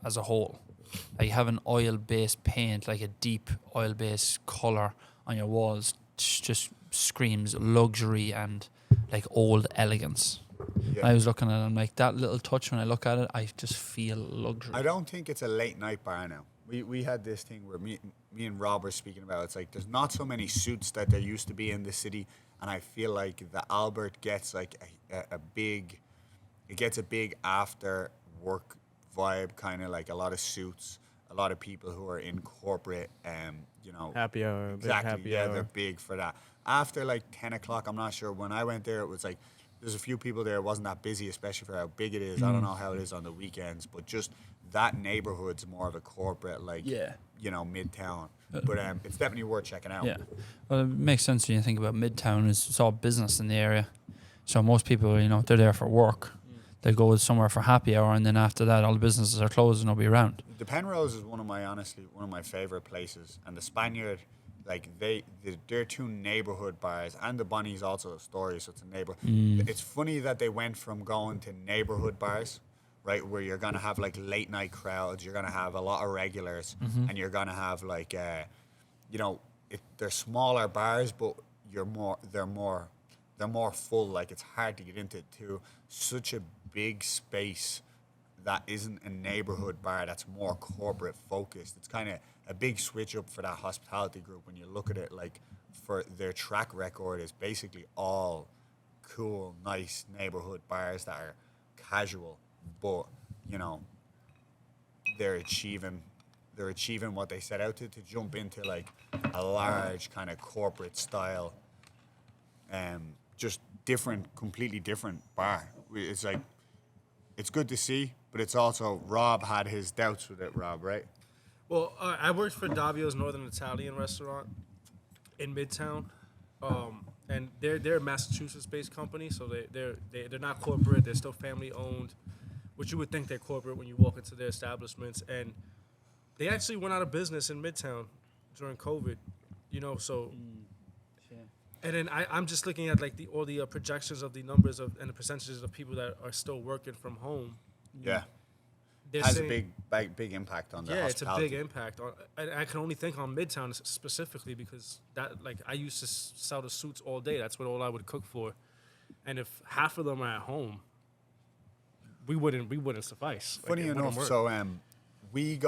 Speaker 3: as a whole. Like having oil-based paint, like a deep oil-based color on your walls, just screams luxury and like old elegance.
Speaker 1: Yeah.
Speaker 3: I was looking at it, I'm like, that little touch when I look at it, I just feel luxury.
Speaker 1: I don't think it's a late night bar now. We had this thing where me and Rob were speaking about. It's like there's not so many suits that there used to be in the city, and I feel like the Albert gets like a big after work vibe, kind of like a lot of suits, a lot of people who are in corporate,
Speaker 4: Happy hour. Big
Speaker 1: exactly.
Speaker 4: happy
Speaker 1: Yeah,
Speaker 4: hour.
Speaker 1: they're big for that. After like 10 o'clock, I'm not sure. When I went there, it was like there's a few people there. It wasn't that busy, especially for how big it is. I don't know how it is on the weekends, but just that neighborhood's more of a corporate, like, midtown. But it's definitely worth checking out.
Speaker 3: Yeah, well, it makes sense when you think about Midtown. It's all business in the area, so most people, they're there for work. They go somewhere for happy hour, and then after that, all the businesses are closed and nobody around.
Speaker 1: The Penrose is one of my favorite places, and the Spaniard, like they're two neighborhood bars, and the Bonnie's also a story, so it's a neighbor. It's funny that they went from going to neighborhood bars, right, where you're gonna have like late night crowds, you're gonna have a lot of regulars, and you're gonna have like they're smaller bars, but they're more full. Like it's hard to get into to such a big space that isn't a neighborhood bar that's more corporate focused. It's kind of a big switch up for that hospitality group when you look at it. Like for their track record is basically all cool, nice neighborhood bars that are casual, but they're achieving what they set out to jump into like a large kind of corporate style, just completely different bar. It's like, it's good to see, but it's also, Rob had his doubts with it, Rob, right?
Speaker 2: Well, I worked for Davio's Northern Italian restaurant in Midtown, and they're a Massachusetts-based company, so they're not corporate. They're still family-owned, which you would think they're corporate when you walk into their establishments. And they actually went out of business in Midtown during COVID, so. And then I'm just looking at like all the projections of the numbers and the percentages of people that are still working from home.
Speaker 1: Yeah.
Speaker 2: They're
Speaker 1: Has
Speaker 2: saying,
Speaker 1: a big impact on the
Speaker 2: yeah, it's a
Speaker 1: hospitality.
Speaker 2: big impact. And I can only think on Midtown specifically because I used to sell the suits all day. That's what all I would cook for. And if half of them are at home, we wouldn't suffice.
Speaker 1: Funny
Speaker 2: it wouldn't
Speaker 1: enough,
Speaker 2: work.
Speaker 1: so we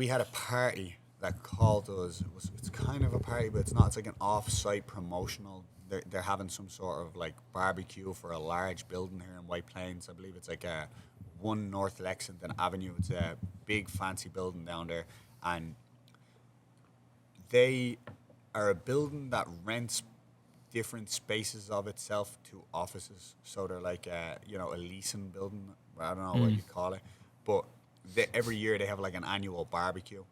Speaker 1: had a party that called us. It's kind of a party, but it's not. It's like an off-site promotional. They're having some sort of like barbecue for a large building here in White Plains. I believe it's like 1 North Lexington Avenue. It's a big fancy building down there, and they are a building that rents different spaces of itself to offices. So they're like a leasing building. I don't know what you call it, but every year they have like an annual barbecue.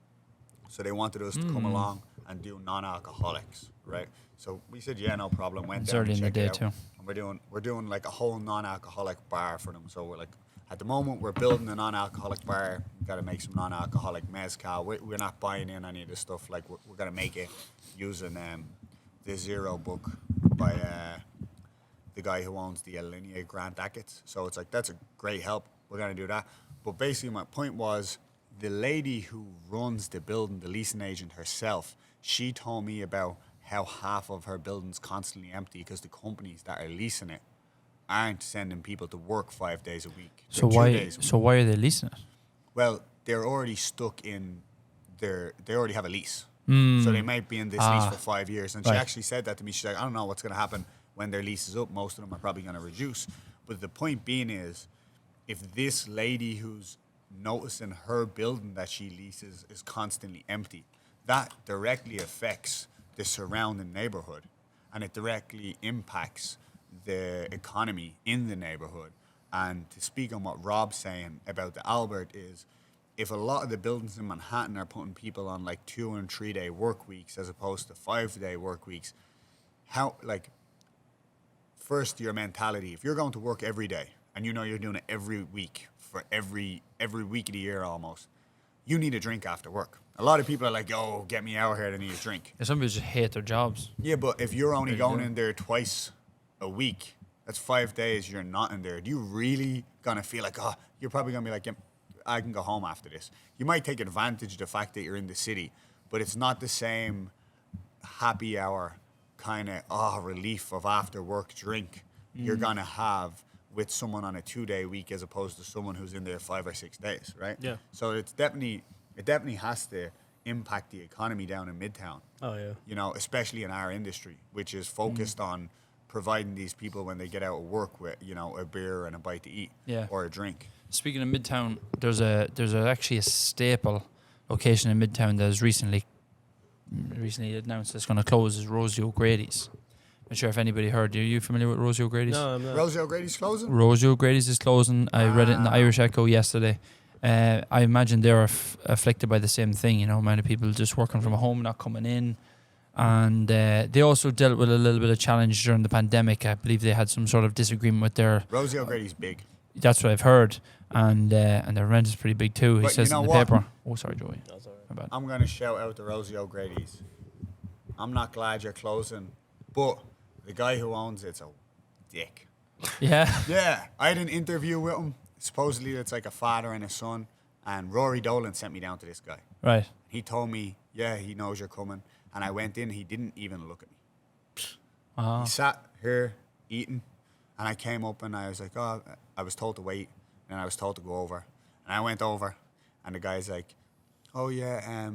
Speaker 1: So they wanted us to come along and do non-alcoholics, right? So we said, yeah, no problem. Went
Speaker 3: It's
Speaker 1: down
Speaker 3: early
Speaker 1: and
Speaker 3: in the
Speaker 1: checked it
Speaker 3: day
Speaker 1: out.
Speaker 3: too.
Speaker 1: And we're doing like a whole non-alcoholic bar for them. So we're like, at the moment, we're building a non-alcoholic bar. We've got to make some non-alcoholic mezcal. We're not buying in any of this stuff. Like we're gonna make it using the Zero book by the guy who owns the Alinea Grant Achatz. So it's like, that's a great help. We're gonna do that. But basically, my point was, the lady who runs the building, the leasing agent herself, she told me about how half of her building's constantly empty because the companies that are leasing it aren't sending people to work 5 days a week.
Speaker 3: So
Speaker 1: They're 2
Speaker 3: why?
Speaker 1: days a week.
Speaker 3: So why are they leasing it?
Speaker 1: Well, they're already stuck in they already have a lease.
Speaker 3: Mm.
Speaker 1: So they might be in this lease
Speaker 3: Ah.
Speaker 1: for 5 years. And
Speaker 3: Right.
Speaker 1: she actually said that to me. She's like, I don't know what's going to happen when their lease is up. Most of them are probably going to reduce. But the point being is, if this lady who's noticing her building that she leases is constantly empty, that directly affects the surrounding neighborhood. And it directly impacts the economy in the neighborhood. And to speak on what Rob's saying about the Albert is, if a lot of the buildings in Manhattan are putting people on like 2 and 3 day work weeks as opposed to 5 day work weeks, how, like, first your mentality, if you're going to work every day and you know you're doing it every week for every week of the year almost, you need a drink after work. A lot of people are like, yo, get me out here, I need a drink.
Speaker 3: Yeah, some people just hate their jobs.
Speaker 1: Yeah, but if you're only
Speaker 3: There you
Speaker 1: going
Speaker 3: go.
Speaker 1: in there twice a week, that's 5 days you're not in there. Do you really gonna feel like, oh, you're probably gonna be like, yeah, I can go home after this. You might take advantage of the fact that you're in the city, but it's not the same happy hour kind of relief of after work drink you're gonna have with someone on a 2 day week as opposed to someone who's in there 5 or 6 days, right?
Speaker 2: Yeah.
Speaker 1: So it definitely has to impact the economy down in Midtown.
Speaker 4: Oh yeah.
Speaker 1: You know, especially in our industry, which is focused on providing these people when they get out of work with, you know, a beer and a bite to eat,
Speaker 3: Yeah.
Speaker 1: or a drink.
Speaker 3: Speaking of Midtown, there's actually a staple location in Midtown that has recently announced it's going to close. Is Rosie O'Grady's. Not sure if anybody heard. Are you familiar with Rosie O'Grady's?
Speaker 4: No, I'm not.
Speaker 1: Rosie O'Grady's closing?
Speaker 3: Rosie O'Grady's is closing. I read it in the Irish Echo yesterday. I imagine they're afflicted by the same thing. You know, amount of people just working from home, not coming in. And they also dealt with a little bit of challenge during the pandemic. I believe they had some sort of disagreement with their.
Speaker 1: Rosie O'Grady's big.
Speaker 3: That's what I've heard, and their rent is pretty big too. He
Speaker 1: But
Speaker 3: says
Speaker 1: you know
Speaker 3: in the
Speaker 1: what?
Speaker 3: paper. Oh, sorry, Joey.
Speaker 4: No, it's all right.
Speaker 3: My bad.
Speaker 1: I'm going to shout out to Rosie O'Grady's. I'm not glad you're closing, but the guy who owns it's a dick.
Speaker 3: Yeah.
Speaker 1: Yeah, I had an interview with him. Supposedly it's like a father and a son, and Rory Dolan sent me down to this guy.
Speaker 3: Right.
Speaker 1: He told me, yeah, he knows you're coming. And I went in, he didn't even look at me.
Speaker 3: Ah.
Speaker 1: He sat here eating, and I came up and I was like, oh, I was told to wait, and I was told to go over. And I went over, and the guy's like, oh yeah,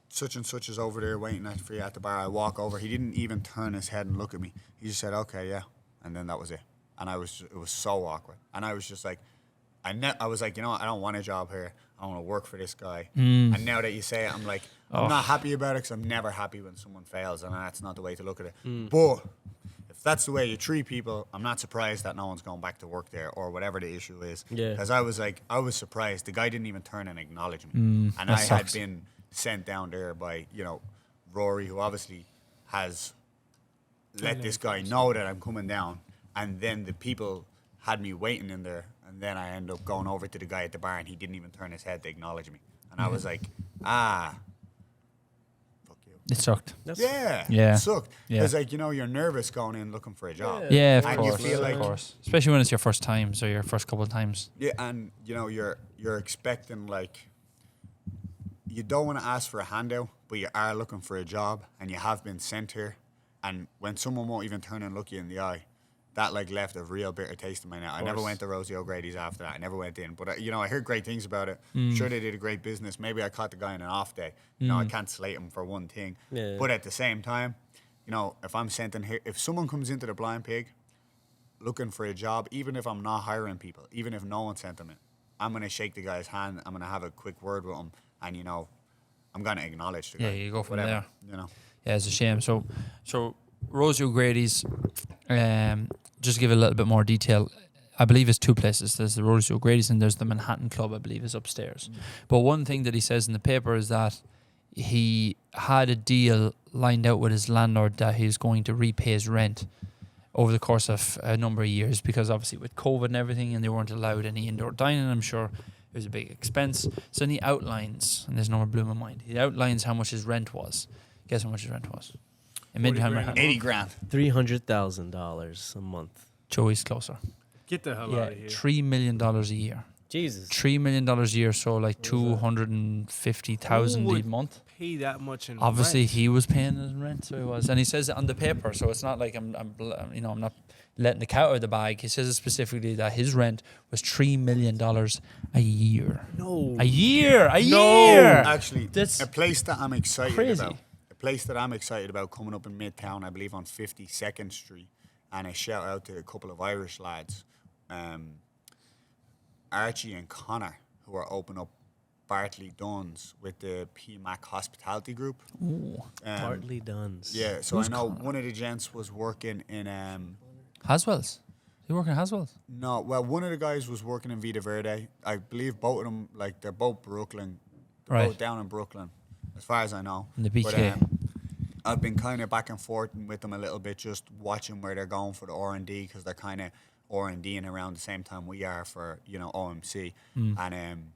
Speaker 1: such and such is over there waiting for you at the bar. I walk over. He didn't even turn his head and look at me. He just said, okay, yeah. And then that was it. And it was so awkward. And I was just like, I was like, you know what? I don't want a job here. I don't want to work for this guy. And now that you say it, I'm like, I'm not happy about it because I'm never happy when someone fails, and that's not the way to look at it. But if that's the way you treat people, I'm not surprised that no one's going back to work there or whatever the issue is.
Speaker 4: Yeah.
Speaker 1: Because I was surprised. The guy didn't even turn and acknowledge me. And
Speaker 3: that
Speaker 1: I
Speaker 3: sucks.
Speaker 1: had been sent down there by, you know, Rory, who obviously has let this guy know that I'm coming down. And then the people had me waiting in there. And then I ended up going over to the guy at the bar, and he didn't even turn his head to acknowledge me. And I was like, fuck you.
Speaker 3: It sucked.
Speaker 1: Yeah.
Speaker 3: Yeah.
Speaker 1: It sucked.
Speaker 3: Yeah.
Speaker 1: Because, like, you know, you're nervous going in looking for a job.
Speaker 3: Yeah, of
Speaker 1: And you
Speaker 3: course.
Speaker 1: feel like-
Speaker 3: of course. Especially when it's your first time, so your first couple of times.
Speaker 1: Yeah, and, you know, you're expecting, like, you don't want to ask for a handout, but you are looking for a job, and you have been sent here. And when someone won't even turn and look you in the eye, that, like, left a real bitter taste in my mouth. I never went to Rosie O'Grady's after that. I never went in. But, you know, I heard great things about it. Sure, they did a great business. Maybe I caught the guy on an off day. You know, I can't slate him for one thing.
Speaker 4: Yeah.
Speaker 1: But at the same time, you know, if I'm sent in here, if someone comes into the Blind Pig looking for a job, even if I'm not hiring people, even if no one sent them in, I'm going to shake the guy's hand. I'm going to have a quick word with him. And, you know, I'm going to acknowledge the guy.
Speaker 3: Yeah, you go from
Speaker 1: whatever,
Speaker 3: there.
Speaker 1: You know.
Speaker 3: Yeah, it's a shame. So Rosie O'Grady's, just to give a little bit more detail, I believe it's two places. There's the Rory O'Grady's and there's the Manhattan Club, I believe, is upstairs. But one thing that he says in the paper is that he had a deal lined out with his landlord that he was going to repay his rent over the course of a number of years, because obviously with COVID and everything, and they weren't allowed any indoor dining, I'm sure it was a big expense. So then he outlines, and there's no more blew my mind, he outlines how much his rent was. Guess how much his rent was? In Midtown Manhattan.
Speaker 1: 80 grand.
Speaker 4: $300,000 a month.
Speaker 3: Joey's closer.
Speaker 2: Get the hell
Speaker 3: Yeah,
Speaker 2: out of here.
Speaker 3: $3 million a year.
Speaker 4: Jesus.
Speaker 3: $3 million a year, so like
Speaker 2: Who
Speaker 3: $250,000 a
Speaker 2: would
Speaker 3: month.
Speaker 2: Pay that much in
Speaker 3: Obviously,
Speaker 2: rent?
Speaker 3: he was paying his rent, so he was, and he says it on the paper. So it's not like I'm not letting the cat out of the bag. He says it specifically that his rent was $3 million a year.
Speaker 4: No.
Speaker 3: A year.
Speaker 1: Actually,
Speaker 3: That's
Speaker 1: a place that I'm excited
Speaker 3: crazy.
Speaker 1: about. A place that I'm excited about coming up in Midtown, I believe on 52nd Street. And a shout out to a couple of Irish lads, Archie and Connor, who are opening up Bartley Duns with the PMAC Hospitality Group.
Speaker 3: Ooh.
Speaker 4: Partly done.
Speaker 1: Yeah, so
Speaker 3: Who's
Speaker 1: I know
Speaker 3: Connor?
Speaker 1: one of the gents was working in
Speaker 3: Haswell's. You working at Haswell's?
Speaker 1: no, well, one of the guys was working in Vita Verde. I believe both of them, like, they're both Brooklyn. They're
Speaker 3: Right.
Speaker 1: both down in Brooklyn, as far as I know.
Speaker 3: In the BK.
Speaker 1: I've been kind of back and forth with them a little bit, just watching where they're going for the R&D, because they're kind of R&Ding around the same time we are for, OMC. And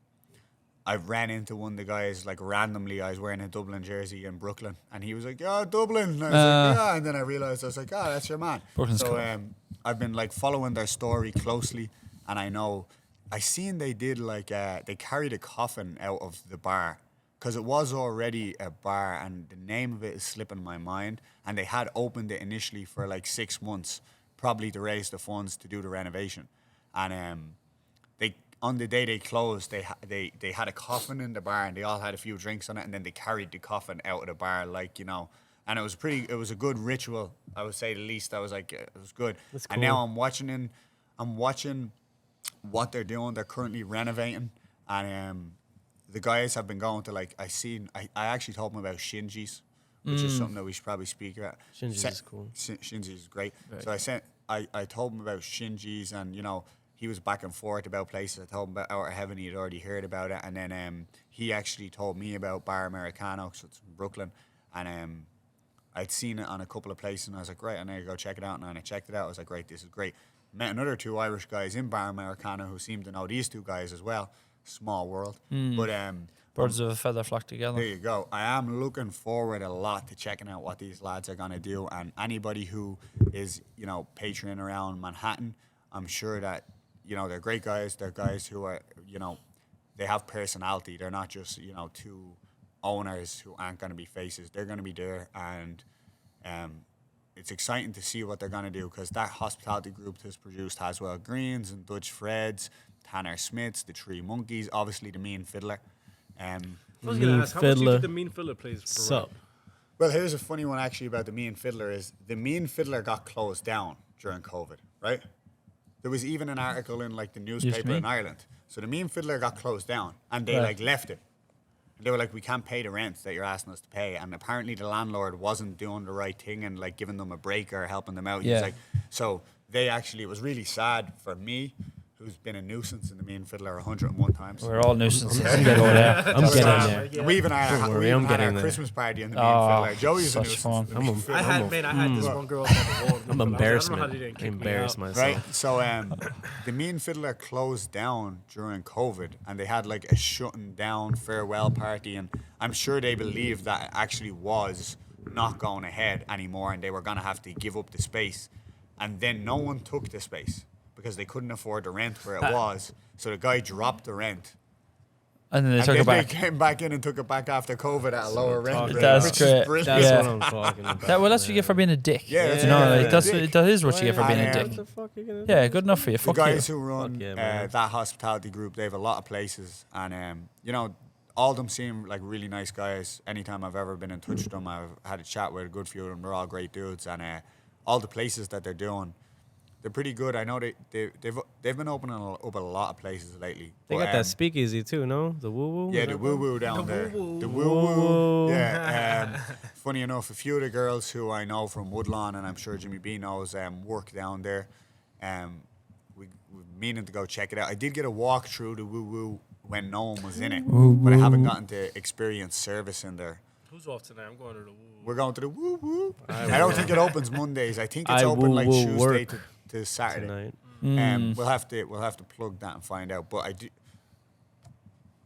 Speaker 1: I ran into one of the guys, like, randomly. I was wearing a Dublin jersey in Brooklyn, and he was like, "Yeah, Dublin." And I was like, "Yeah," and then I realized, I was like, "Ah, that's your man."
Speaker 3: Brooklyn's
Speaker 1: so
Speaker 3: cool.
Speaker 1: I've been, like, following their story closely, and I seen they did, like, they carried a coffin out of the bar, because it was already a bar, and the name of it is slipping my mind, and they had opened it initially for, like, 6 months, probably to raise the funds to do the renovation. And they, on the day they closed, they had a coffin in the bar, and they all had a few drinks on it, and then they carried the coffin out of the bar, like, and it was a good ritual, I would say the least. I was like, it was good.
Speaker 4: That's
Speaker 1: And now
Speaker 4: cool.
Speaker 1: I'm watching what they're doing. They're currently renovating, and the guys have been going to, like, I actually told them about Shinji's, which is something that we should probably speak about.
Speaker 4: Shinji's is cool.
Speaker 1: Shinji's is great. So I told him about Shinji's, and he was back and forth about places. I told him about Outer Heaven. He had already heard about it, and then he actually told me about Bar Americano, so it's in Brooklyn, and I'd seen it on a couple of places, and I was like, right, I need to go check it out. And I checked it out. I was like, right, this is great. Met another 2 Irish guys in Bar Americano who seemed to know these 2 guys as well. Small world, but
Speaker 3: Birds of a feather flock together.
Speaker 1: there you go. I am looking forward a lot to checking out what these lads are gonna do, and anybody who is patron around Manhattan, I'm sure that they're great guys. They're guys who are they have personality. They're not just 2 owners who aren't gonna be faces. They're gonna be there, and it's exciting to see what they're gonna do, because that hospitality group has produced Haswell Greens and Dutch Freds, Tanner Smiths, the Three Monkeys, obviously the Mean Fiddler.
Speaker 2: I was going
Speaker 4: Mean
Speaker 2: to ask, how much do you
Speaker 4: Fiddler.
Speaker 2: think the Mean Fiddler plays for
Speaker 4: Sup?
Speaker 2: rent?
Speaker 1: Well, here's a funny one actually about the Mean Fiddler is the Mean Fiddler got closed down during COVID, right? There was even an article in, like, the newspaper
Speaker 3: me.
Speaker 1: in Ireland. So the Mean Fiddler got closed down, and they
Speaker 3: Right.
Speaker 1: like left it. And they were like, "We can't pay the rent that you're asking us to pay." And apparently the landlord wasn't doing the right thing and, like, giving them a break or helping them out. He was
Speaker 3: Yeah.
Speaker 1: like, so they actually, it was really sad for me, who's been a nuisance in the Mean Fiddler 101 times.
Speaker 3: We're all nuisances.
Speaker 4: I'm
Speaker 3: Go there.
Speaker 4: I'm getting there.
Speaker 1: And we even had,
Speaker 4: Don't worry,
Speaker 1: we even
Speaker 4: I'm
Speaker 1: had
Speaker 4: getting
Speaker 1: our
Speaker 4: there.
Speaker 1: Christmas party in the Mean
Speaker 3: Oh,
Speaker 1: Fiddler. Joey's a
Speaker 3: such
Speaker 1: nuisance.
Speaker 3: fun.
Speaker 1: in the Mean Fiddler.
Speaker 2: I had this one girl at the wall.
Speaker 4: I'm
Speaker 2: I
Speaker 4: embarrassed.
Speaker 2: don't know how they didn't kick me
Speaker 4: Embarrassed
Speaker 2: out.
Speaker 4: myself.
Speaker 1: Right, so the Mean Fiddler closed down during COVID, and they had, like, a shutting down farewell party, and I'm sure they believed that it actually was not going ahead anymore, and they were going to have to give up the space, and then no one took the space because they couldn't afford the rent where it was, so the guy dropped the rent.
Speaker 3: And then they
Speaker 1: And
Speaker 3: took
Speaker 1: then
Speaker 3: it back.
Speaker 1: they came back in and took it back after COVID at a lower rent rate,
Speaker 3: That's
Speaker 1: which
Speaker 3: great.
Speaker 1: is brilliant.
Speaker 4: That's
Speaker 3: Yeah.
Speaker 4: what I'm talking about.
Speaker 3: Well, that's what you get for being a dick.
Speaker 1: Yeah, that's
Speaker 3: you know,
Speaker 1: what you get
Speaker 3: like
Speaker 1: for
Speaker 3: that's
Speaker 1: being a dick.
Speaker 3: that is what you get for being a
Speaker 1: And,
Speaker 3: dick.
Speaker 4: What the fuck are you gonna do?
Speaker 3: Yeah, good enough for you.
Speaker 1: The
Speaker 3: Fuck
Speaker 1: guys
Speaker 3: you.
Speaker 1: who run
Speaker 4: Fuck yeah, man.
Speaker 1: that hospitality group, they have a lot of places, and all of them seem like really nice guys. Anytime I've ever been in touch with them, I've had a chat with a good few of them. They're all great dudes, and all the places that they're doing, they're pretty good. I know they've been opening up a lot of places lately.
Speaker 4: They
Speaker 1: But,
Speaker 4: got that speakeasy too, no? The woo woo.
Speaker 1: yeah, the woo woo down there.
Speaker 2: woo-woo.
Speaker 1: The woo woo. Yeah. Funny enough, a few of the girls who I know from Woodlawn, and I'm sure Jimmy B knows, work down there. meaning to go check it out. I did get a walk through the Woo Woo when no one was in it, but I haven't gotten to experience service in there.
Speaker 2: Who's off tonight? I'm going to the Woo.
Speaker 1: We're going to the Woo Woo. I don't think it opens Mondays. I think it's
Speaker 4: I
Speaker 1: open like
Speaker 4: will
Speaker 1: Tuesday
Speaker 4: work
Speaker 1: to Saturday.
Speaker 4: tonight.
Speaker 1: We'll have to plug that and find out. But I do.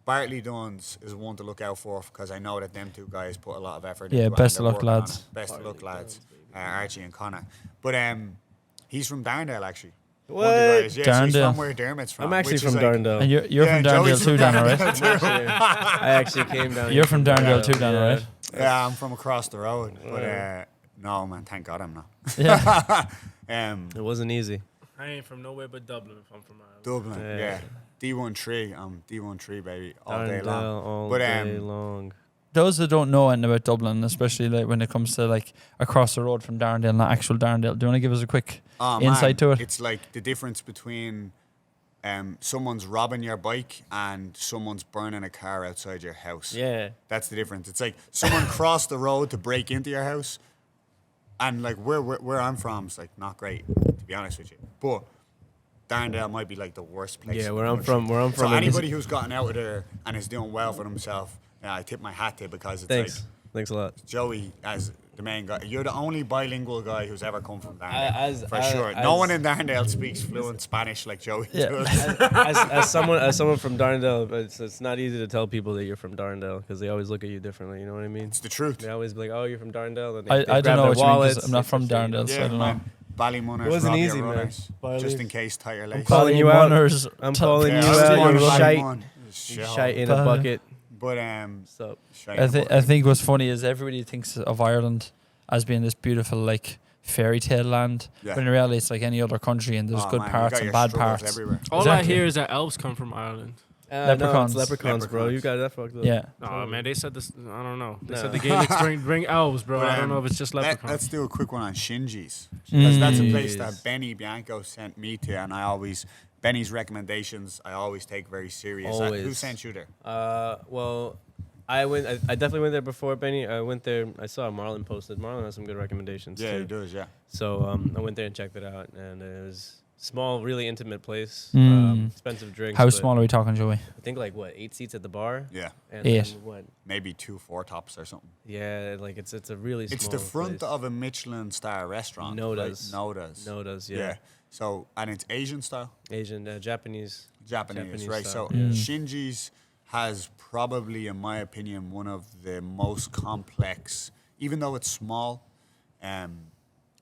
Speaker 1: Bartley Duns is one to look out for because I know that them two guys put a lot of effort.
Speaker 3: Yeah,
Speaker 1: into it
Speaker 3: best
Speaker 1: and
Speaker 3: of
Speaker 1: they're
Speaker 3: luck,
Speaker 1: working on
Speaker 3: lads.
Speaker 1: it. Best of luck, lads. Archie and Connor. But he's from Darndale actually. One of the
Speaker 4: What?
Speaker 1: guys. Yeah, so he's
Speaker 3: Darndale.
Speaker 1: from where Dermot's from.
Speaker 4: I'm actually
Speaker 1: which
Speaker 4: from
Speaker 1: is like-
Speaker 4: Darndale.
Speaker 3: And you're
Speaker 1: Yeah,
Speaker 3: from Darndale
Speaker 1: Joey's
Speaker 3: too,
Speaker 1: from
Speaker 3: Dan, alright?
Speaker 4: I actually came down.
Speaker 3: You're
Speaker 4: here
Speaker 3: from Darndale too, Dan,
Speaker 4: Yeah.
Speaker 3: alright?
Speaker 1: Yeah, I'm from across the road. But no, man, thank God I'm not.
Speaker 3: Yeah.
Speaker 4: It wasn't easy.
Speaker 2: I ain't from nowhere but Dublin if I'm from Ireland.
Speaker 1: Dublin,
Speaker 4: Yeah.
Speaker 1: yeah. D13, I'm D13 baby all day
Speaker 4: Darndale
Speaker 1: long.
Speaker 4: all
Speaker 1: But
Speaker 4: day long.
Speaker 3: Those that don't know anything about Dublin, especially like when it comes to like across the road from Darndale, not actual Darndale, do you want to give us a quick insight to it?
Speaker 1: It's like the difference between someone's robbing your bike and someone's burning a car outside your house.
Speaker 4: Yeah.
Speaker 1: That's the difference. It's like someone crossed the road to break into your house, and like where I'm from is like not great, to be honest with you. But Darndale might be like the worst place.
Speaker 4: Yeah,
Speaker 1: in
Speaker 4: where
Speaker 1: the
Speaker 4: I'm
Speaker 1: country.
Speaker 4: from. Where I'm from.
Speaker 1: So
Speaker 4: in this-
Speaker 1: anybody who's gotten out of there and is doing well for themselves, yeah, I tip my hat to because it's
Speaker 4: Thanks.
Speaker 1: like
Speaker 4: Thanks a lot.
Speaker 1: Joey as the main guy. You're the only bilingual guy who's ever come from Darndale,
Speaker 4: As-
Speaker 1: for
Speaker 4: as-
Speaker 1: sure. No
Speaker 4: as-
Speaker 1: one in Darndale speaks fluent Spanish like Joey
Speaker 3: Yeah.
Speaker 1: does.
Speaker 4: as someone from Darndale, it's not easy to tell people that you're from Darndale because they always look at you differently. You know what I mean?
Speaker 1: It's the truth.
Speaker 4: They always be like, "Oh, you're from Darndale." And
Speaker 3: I
Speaker 4: they
Speaker 3: don't
Speaker 4: grab
Speaker 3: know
Speaker 4: their
Speaker 3: what you mean
Speaker 4: wallets.
Speaker 3: because I'm not from Darndale, so I
Speaker 1: Yeah,
Speaker 3: don't know.
Speaker 1: man. Ballymunners,
Speaker 4: It wasn't
Speaker 1: rob your
Speaker 4: easy, man.
Speaker 1: runners, just in case tie your lace.
Speaker 4: calling you out.
Speaker 3: Ballymunners,
Speaker 4: I'm calling
Speaker 1: Yeah,
Speaker 4: you
Speaker 1: I was
Speaker 4: out.
Speaker 1: born
Speaker 4: You're
Speaker 1: in
Speaker 4: shite.
Speaker 1: Ballymun.
Speaker 4: Shite in a
Speaker 3: Bally-
Speaker 4: bucket.
Speaker 1: But
Speaker 4: So
Speaker 1: shite in a bucket.
Speaker 3: I think what's funny is everybody thinks of Ireland as being this beautiful like fairy tale land,
Speaker 1: Yeah.
Speaker 3: but in reality it's like any other country and there's
Speaker 1: Oh,
Speaker 3: good
Speaker 1: man, you
Speaker 3: parts
Speaker 1: got
Speaker 3: and
Speaker 1: your
Speaker 3: bad
Speaker 1: struggles
Speaker 3: parts.
Speaker 1: everywhere.
Speaker 2: All
Speaker 3: Exactly.
Speaker 2: I hear is that elves come from Ireland.
Speaker 3: Leprechauns.
Speaker 4: No, it's leprechauns, bro.
Speaker 1: Leprechauns.
Speaker 4: You got that fucked up.
Speaker 3: Yeah.
Speaker 2: Oh man, they said this. I don't know. They
Speaker 4: No.
Speaker 2: said the Gaelics bring elves, bro.
Speaker 1: But,
Speaker 2: I don't know if it's just leprechauns.
Speaker 1: Let's do a quick one on Shinji's. Because that's a place that
Speaker 4: Jeez.
Speaker 1: Benny Bianco sent me to, and Benny's recommendations I always take very serious.
Speaker 4: Always.
Speaker 1: Who sent you there?
Speaker 4: Well, I definitely went there before Benny. I went there. I saw Marlon posted. Marlon has some good recommendations
Speaker 1: Yeah,
Speaker 4: too.
Speaker 1: he does, yeah.
Speaker 4: So I went there and checked it out, and it was small, really intimate place.
Speaker 3: Mm.
Speaker 4: Expensive drinks.
Speaker 3: How
Speaker 4: but
Speaker 3: small are we talking, Joey?
Speaker 4: I think like what 8 seats at the bar.
Speaker 1: Yeah.
Speaker 4: And
Speaker 3: 8.
Speaker 4: then what?
Speaker 1: Maybe 2 4-tops or something.
Speaker 4: Yeah, like it's a really small.
Speaker 1: It's the front
Speaker 4: place.
Speaker 1: of a Michelin star restaurant.
Speaker 4: Noda's.
Speaker 1: Right? Noda's.
Speaker 4: Noda's,
Speaker 1: Yeah.
Speaker 4: yeah.
Speaker 1: So, and it's Asian style?
Speaker 4: Asian, Japanese.
Speaker 1: Japanese, right?
Speaker 4: style.
Speaker 1: So Shinji's has probably, in my opinion, one of the most complex, even though it's small.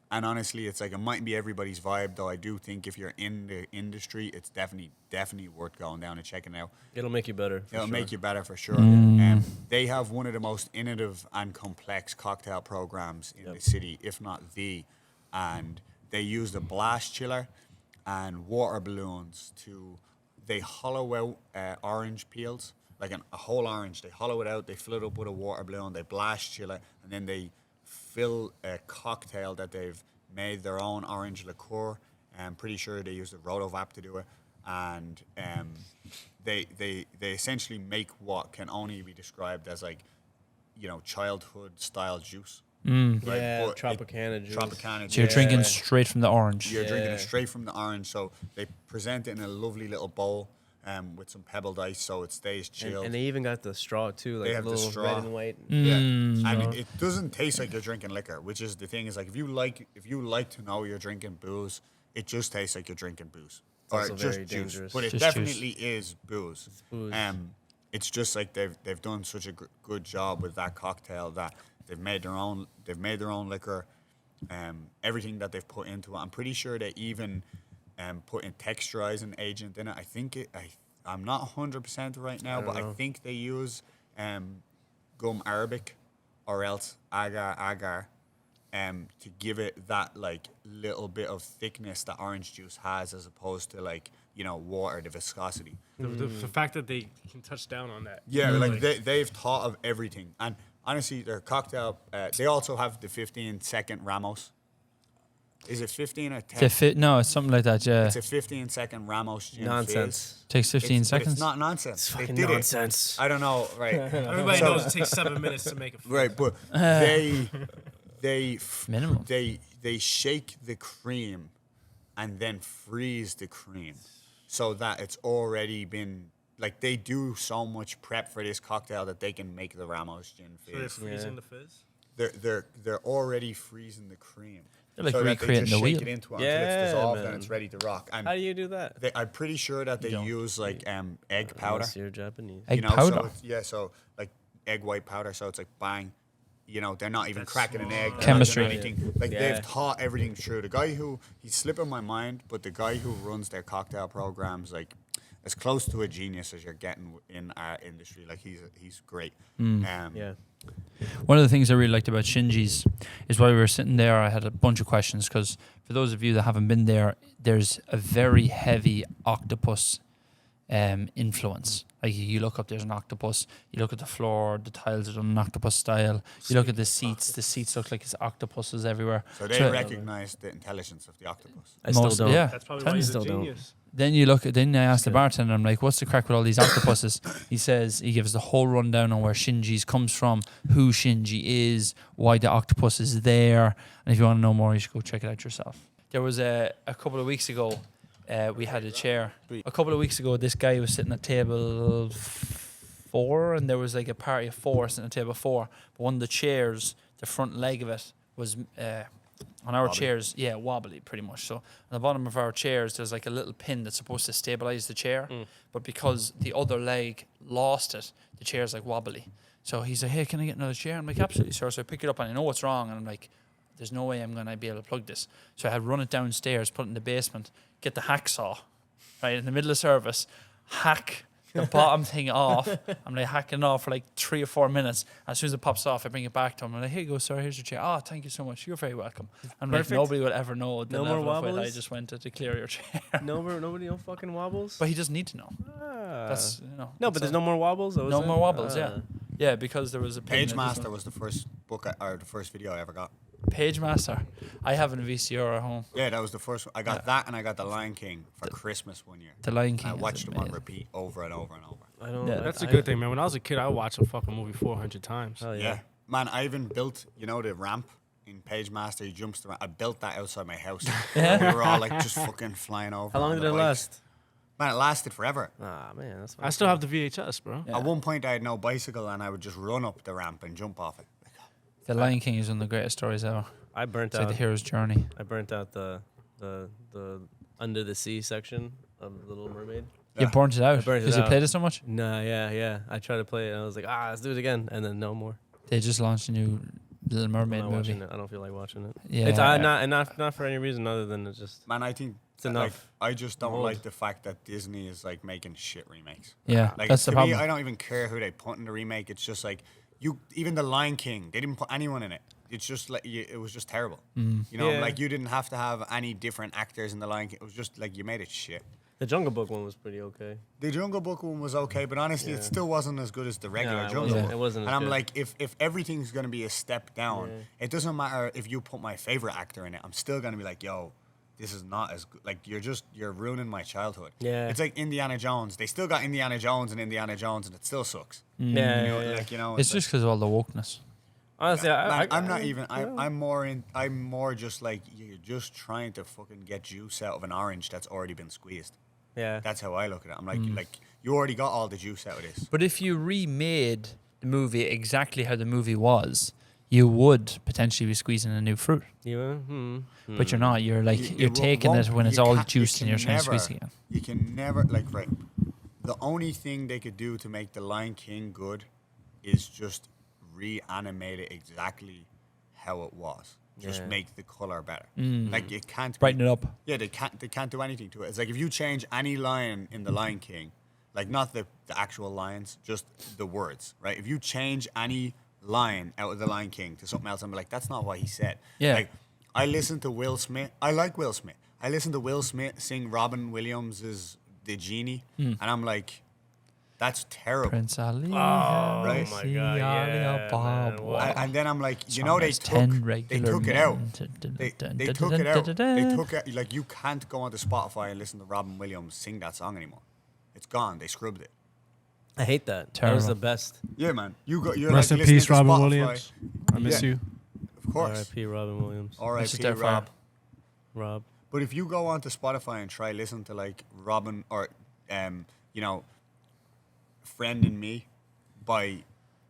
Speaker 1: And honestly, it's like it mightn't be everybody's vibe, though. I do think if you're in the industry, it's definitely worth going down and checking out.
Speaker 4: It'll make you better.
Speaker 1: It'll make you better for sure. They have one of the most innovative and complex cocktail programs in the city, if not the. And they use the blast chiller and water balloons they hollow out orange peels, like a whole orange. They hollow it out, they fill it up with a water balloon, they blast chill it, and then they fill a cocktail that they've made their own orange liqueur. I'm pretty sure they use the Rotovap to do it. And they essentially make what can only be described as like, childhood style juice. Right?
Speaker 4: Yeah,
Speaker 1: But
Speaker 4: Tropicana juice.
Speaker 1: Tropicana
Speaker 3: So you're
Speaker 1: juice.
Speaker 3: drinking straight from the orange.
Speaker 1: You're drinking
Speaker 4: Yeah.
Speaker 1: it straight from the orange. So they present it in a lovely little bowl with some pebbled ice so it stays chilled.
Speaker 4: And they even got the straw too, like
Speaker 1: They have the
Speaker 4: little
Speaker 1: straw.
Speaker 4: red and white.
Speaker 1: Yeah,
Speaker 3: Mm.
Speaker 1: and it doesn't taste like you're drinking liquor, which is the thing. Is like if you like to know you're drinking booze, it just tastes like you're drinking booze, or
Speaker 4: also
Speaker 1: just
Speaker 4: very
Speaker 1: juice.
Speaker 4: dangerous.
Speaker 1: But it
Speaker 3: Just
Speaker 1: definitely is booze.
Speaker 4: booze.
Speaker 1: It's just like they've done such a good job with that cocktail that they've made their own liquor. Everything that they've put into it, I'm pretty sure they even put in texturizing agent in it. I think I'm not 100% right now, but I think they use gum arabic or else agar to give it that like little bit of thickness that orange juice has, as opposed to like water, the viscosity.
Speaker 2: The fact that they can touch down on that.
Speaker 1: Yeah, like they've thought of everything. And honestly, their cocktail, they also have the 15-second Ramos. Is it 15 or 10?
Speaker 3: No, it's something like that, yeah.
Speaker 1: It's a 15-second Ramos gin
Speaker 4: Nonsense.
Speaker 3: Takes 15
Speaker 1: fizz. But
Speaker 3: seconds.
Speaker 1: it's not nonsense.
Speaker 4: It's
Speaker 1: They
Speaker 4: fucking
Speaker 1: did
Speaker 4: nonsense.
Speaker 1: it. I don't know, right?
Speaker 2: Everybody
Speaker 1: So-
Speaker 2: knows it takes 7 minutes to make a fizz.
Speaker 1: Right, but they
Speaker 3: Minimum.
Speaker 1: they shake the cream and then freeze the cream so that it's already been, like, they do so much prep for this cocktail that they can make the Ramos gin
Speaker 2: So they're
Speaker 1: fizz.
Speaker 2: freezing the fizz.
Speaker 1: They're already freezing the cream.
Speaker 3: They're like
Speaker 1: so that they
Speaker 3: recreating
Speaker 1: just
Speaker 3: the
Speaker 1: shake
Speaker 3: wheel.
Speaker 1: it into it until
Speaker 4: Yeah,
Speaker 1: it's dissolved
Speaker 4: man.
Speaker 1: and it's ready to rock. And
Speaker 4: How do you do that?
Speaker 1: I'm pretty sure that they use like egg powder.
Speaker 4: Unless you're Japanese.
Speaker 3: Egg
Speaker 1: you know,
Speaker 3: powder.
Speaker 1: So so like egg white powder. So it's like bang. You know, they're not even cracking an egg. they're not
Speaker 3: Chemistry.
Speaker 1: doing anything. Like
Speaker 4: Yeah.
Speaker 1: they've taught everything through. The guy who he's slipping my mind, but the guy who runs their cocktail programs, like as close to a genius as you're getting in our industry. Like he's great.
Speaker 4: Yeah.
Speaker 3: One of the things I really liked about Shinji's is while we were sitting there, I had a bunch of questions because for those of you that haven't been there, there's a very heavy octopus influence. Like you look up, there's an octopus. You look at the floor, the tiles are done in octopus style. You look at the seats look like it's octopuses everywhere.
Speaker 1: So they recognize the intelligence of the octopus.
Speaker 4: I still
Speaker 3: Most-
Speaker 4: don't.
Speaker 3: Yeah.
Speaker 2: That's probably
Speaker 3: Tell
Speaker 2: why
Speaker 3: me.
Speaker 2: he's a
Speaker 4: Still don't.
Speaker 2: genius.
Speaker 3: Then I asked the bartender, I'm like, what's the crack with all these octopuses? He says, he gives the whole rundown on where Shinji's comes from, who Shinji is, why the octopus is there. And if you want to know more, you should go check it out yourself. There was a couple of weeks ago, we had a chair. A couple of weeks ago, this guy was sitting at table 4, and there was like a party of 4 sitting at table 4. But one of the chairs, the front leg of it was on our
Speaker 1: Wobbly.
Speaker 3: chairs, wobbly pretty much. So on the bottom of our chairs, there's like a little pin that's supposed to stabilize the chair, but because the other leg lost it, the chair's like wobbly. So he's like, "Hey, can I get another chair?" I'm like, "Absolutely, sir." So I pick it up and I know what's wrong, and I'm like, "There's no way I'm gonna be able to plug this." So I had to run it downstairs, put it in the basement, get the hacksaw, right in the middle of service, hack the bottom thing off. I'm like hacking it off for like 3 or 4 minutes. As soon as it pops off, I bring it back to him. I'm like, "Here you go, sir. Here's your chair." "Oh, thank you so much. You're very welcome." I'm
Speaker 4: Perfect.
Speaker 3: like, nobody will ever know the
Speaker 4: No more
Speaker 3: level of it I
Speaker 4: wobbles?
Speaker 3: just went to clear your chair.
Speaker 4: Nobody no fucking wobbles.
Speaker 3: But he doesn't need to know.
Speaker 4: Ah.
Speaker 3: That's
Speaker 4: no,
Speaker 3: that's
Speaker 4: but there's
Speaker 3: all.
Speaker 4: no more wobbles.
Speaker 3: No more wobbles. Yeah, because there was a pin
Speaker 1: Page
Speaker 3: that
Speaker 1: Master
Speaker 3: just
Speaker 1: was the first book or the first video I ever got.
Speaker 3: went- Page Master. I have a VCR at home.
Speaker 1: Yeah, that was the first one. I got that, and I got The Lion King for Christmas one year.
Speaker 3: The Lion King.
Speaker 1: I
Speaker 3: is
Speaker 1: watched them on
Speaker 3: amazing.
Speaker 1: repeat over and over and over.
Speaker 4: I don't.
Speaker 3: Yeah.
Speaker 2: That's a good thing, man. When I was a kid, I watched a fucking movie 400 times.
Speaker 4: Oh
Speaker 1: Yeah.
Speaker 4: yeah.
Speaker 1: Man, I even built, the ramp in Page Master. He jumps the ramp. I built that outside my house.
Speaker 3: Yeah.
Speaker 1: We were all like just fucking flying over.
Speaker 4: How long
Speaker 1: on
Speaker 4: did
Speaker 1: the
Speaker 4: it
Speaker 1: bikes.
Speaker 4: last?
Speaker 1: Man, it lasted forever.
Speaker 4: Ah man, that's.
Speaker 2: I still have the VHS, bro.
Speaker 3: Yeah.
Speaker 1: At one point, I had no bicycle, and I would just run up the ramp and jump off it.
Speaker 3: The Lion King is one of the greatest stories ever.
Speaker 4: I burnt
Speaker 3: It's like
Speaker 4: out.
Speaker 3: the hero's journey.
Speaker 4: I burnt out the under the sea section of Little Mermaid.
Speaker 3: You
Speaker 1: Yeah.
Speaker 3: burnt it out
Speaker 4: I burnt it
Speaker 3: because you
Speaker 4: out.
Speaker 3: played it so much.
Speaker 4: Nah, yeah. I tried to play it, and I was like, let's do it again, and then no more.
Speaker 3: They just launched a new Little
Speaker 4: I'm
Speaker 3: Mermaid
Speaker 4: not
Speaker 3: movie.
Speaker 4: watching it. I don't feel like watching it.
Speaker 3: Yeah,
Speaker 4: It's not for any reason other than it's just
Speaker 1: Man, I think
Speaker 4: It's enough.
Speaker 1: Like, I just don't
Speaker 4: Old.
Speaker 1: like the fact that Disney is like making shit remakes.
Speaker 3: yeah.
Speaker 1: Like
Speaker 3: That's
Speaker 1: to
Speaker 3: the
Speaker 1: me,
Speaker 3: problem.
Speaker 1: I don't even care who they put in the remake. It's just like even the Lion King, they didn't put anyone in it. It's just like it was just terrible. You know,
Speaker 4: Yeah.
Speaker 1: like you didn't have to have any different actors in the Lion King. It was just like you made it shit.
Speaker 4: the Jungle Book one was pretty okay.
Speaker 1: The Jungle Book one was okay, but honestly, it still wasn't as good as the regular
Speaker 4: it
Speaker 1: Jungle
Speaker 4: wasn't-
Speaker 1: Book.
Speaker 4: it wasn't
Speaker 1: And
Speaker 4: as
Speaker 1: I'm
Speaker 4: good.
Speaker 1: like, if everything's gonna be a step down, it doesn't matter if you put my favorite actor in it. I'm still gonna be like, yo, this is not as good. Like you're ruining my childhood.
Speaker 4: Yeah.
Speaker 1: It's like Indiana Jones. They still got Indiana Jones, and it still sucks.
Speaker 4: Yeah,
Speaker 1: You know,
Speaker 4: yeah.
Speaker 1: like
Speaker 3: It's just because of all the wokeness.
Speaker 4: Honestly,
Speaker 1: I'm not even. I'm more just like you're just trying to fucking get juice out of an orange that's already been squeezed.
Speaker 4: Yeah.
Speaker 1: That's how I look at it. I'm like you already got all the juice out of this.
Speaker 3: But if you remade the movie exactly how the movie was, you would potentially be squeezing a new fruit. But you're not. You're like you're taking it when it's all juiced and you're trying to squeeze it again.
Speaker 1: You can never right. The only thing they could do to make the Lion King good is just reanimate it exactly how it was. Just
Speaker 4: Yeah.
Speaker 1: make the color better. Like you can't
Speaker 3: Brighten it up.
Speaker 1: Yeah, they can't do anything to it. It's like if you change any lion in the Lion King, like not the actual lions, just the words, right? If you change any line out of the Lion King to something else, I'm like, that's not what he said.
Speaker 3: Yeah.
Speaker 1: Like I listen to Will Smith. I like Will Smith. I listen to Will Smith sing Robin Williams' The Genie, and I'm like, that's terrible.
Speaker 3: Prince Ali.
Speaker 1: Right.
Speaker 4: Oh my God, yeah, man, wow.
Speaker 1: And then I'm like, they
Speaker 3: There's 10
Speaker 1: they
Speaker 3: regular
Speaker 1: took it out.
Speaker 3: men.
Speaker 1: They took it out. They took it. Like you can't go onto Spotify and listen to Robin Williams sing that song anymore. It's gone. They scrubbed it.
Speaker 4: I hate that. That
Speaker 3: Terrible.
Speaker 4: was the best.
Speaker 1: Yeah, man. You're
Speaker 2: Rest
Speaker 1: like
Speaker 2: in
Speaker 1: listening
Speaker 2: peace,
Speaker 1: to
Speaker 2: Robin
Speaker 1: Spotify.
Speaker 2: Williams. I miss
Speaker 1: Yeah.
Speaker 2: you.
Speaker 1: Of course.
Speaker 4: R.I.P. Robin Williams.
Speaker 3: It's just
Speaker 1: R.I.P.
Speaker 3: their fire.
Speaker 1: Rob.
Speaker 4: Rob.
Speaker 1: But if you go onto Spotify and try listen to like Robin or you know, Friend in Me by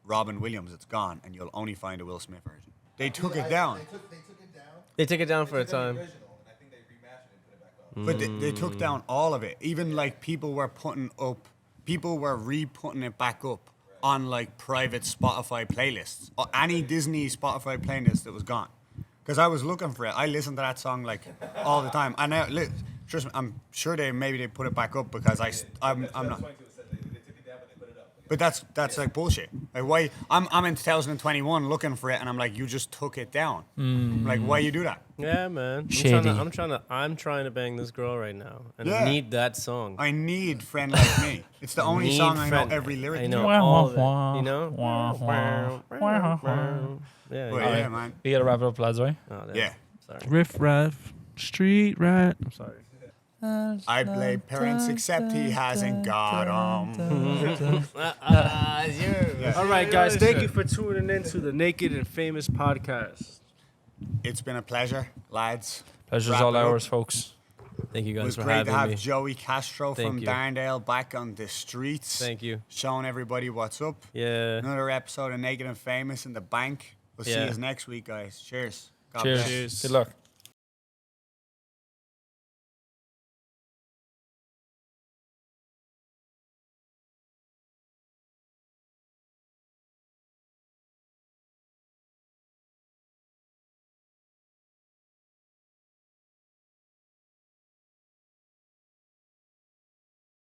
Speaker 1: Robin Williams, it's gone, and you'll only find a Will Smith version. They took it down.
Speaker 5: They took it down.
Speaker 4: They took it down for a
Speaker 5: They took
Speaker 4: time.
Speaker 5: the original, and I think they remastered it and put it back up.
Speaker 1: But they took down all of it. Even like people were re-putting it back up on like private Spotify playlists or any Disney Spotify playlist that was gone. Because I was looking for it. I listened to that song like all the time. And now, trust me, I'm sure they put it back up because I'm not. But that's like bullshit. Like why? I'm in 2021 looking for it, and I'm like, you just took it down. Like why you do that?
Speaker 4: Yeah, man.
Speaker 3: Shady.
Speaker 4: I'm trying to bang this girl right now, and
Speaker 1: Yeah.
Speaker 4: I need that song.
Speaker 1: I need Friend Like Me. It's the only
Speaker 4: Need
Speaker 1: song I know
Speaker 4: Friend-
Speaker 1: every lyric.
Speaker 4: I
Speaker 1: to.
Speaker 4: know
Speaker 3: Wah,
Speaker 4: all of
Speaker 3: wah,
Speaker 4: it. You know?
Speaker 3: wah, wah, wah, wah.
Speaker 4: Yeah.
Speaker 1: But
Speaker 4: yeah.
Speaker 1: yeah, man.
Speaker 3: We gotta wrap it up, lads, right?
Speaker 4: Oh, damn.
Speaker 1: Yeah.
Speaker 4: Sorry.
Speaker 2: Riff raff, street rat. I'm sorry.
Speaker 1: I blame parents except he hasn't got 'em.
Speaker 2: All right, guys. Thank you for tuning in to the Naked and Famous podcast.
Speaker 1: It's been a pleasure, lads.
Speaker 3: Pleasure's
Speaker 1: Wrap
Speaker 3: all
Speaker 1: it up.
Speaker 3: ours, folks.
Speaker 4: Thank you
Speaker 1: It
Speaker 4: guys
Speaker 1: was
Speaker 4: for
Speaker 1: great to
Speaker 4: having
Speaker 1: have
Speaker 4: me.
Speaker 1: Joey Castro
Speaker 4: Thank
Speaker 1: from
Speaker 4: you.
Speaker 1: Darndale back on the streets.
Speaker 4: Thank you.
Speaker 1: Showing everybody what's up.
Speaker 4: Yeah.
Speaker 1: Another episode of Naked and Famous in the bank. We'll see
Speaker 4: Yeah.
Speaker 1: you next week, guys. Cheers. God
Speaker 3: Cheers.
Speaker 1: bless.
Speaker 2: Cheers.
Speaker 3: Good luck.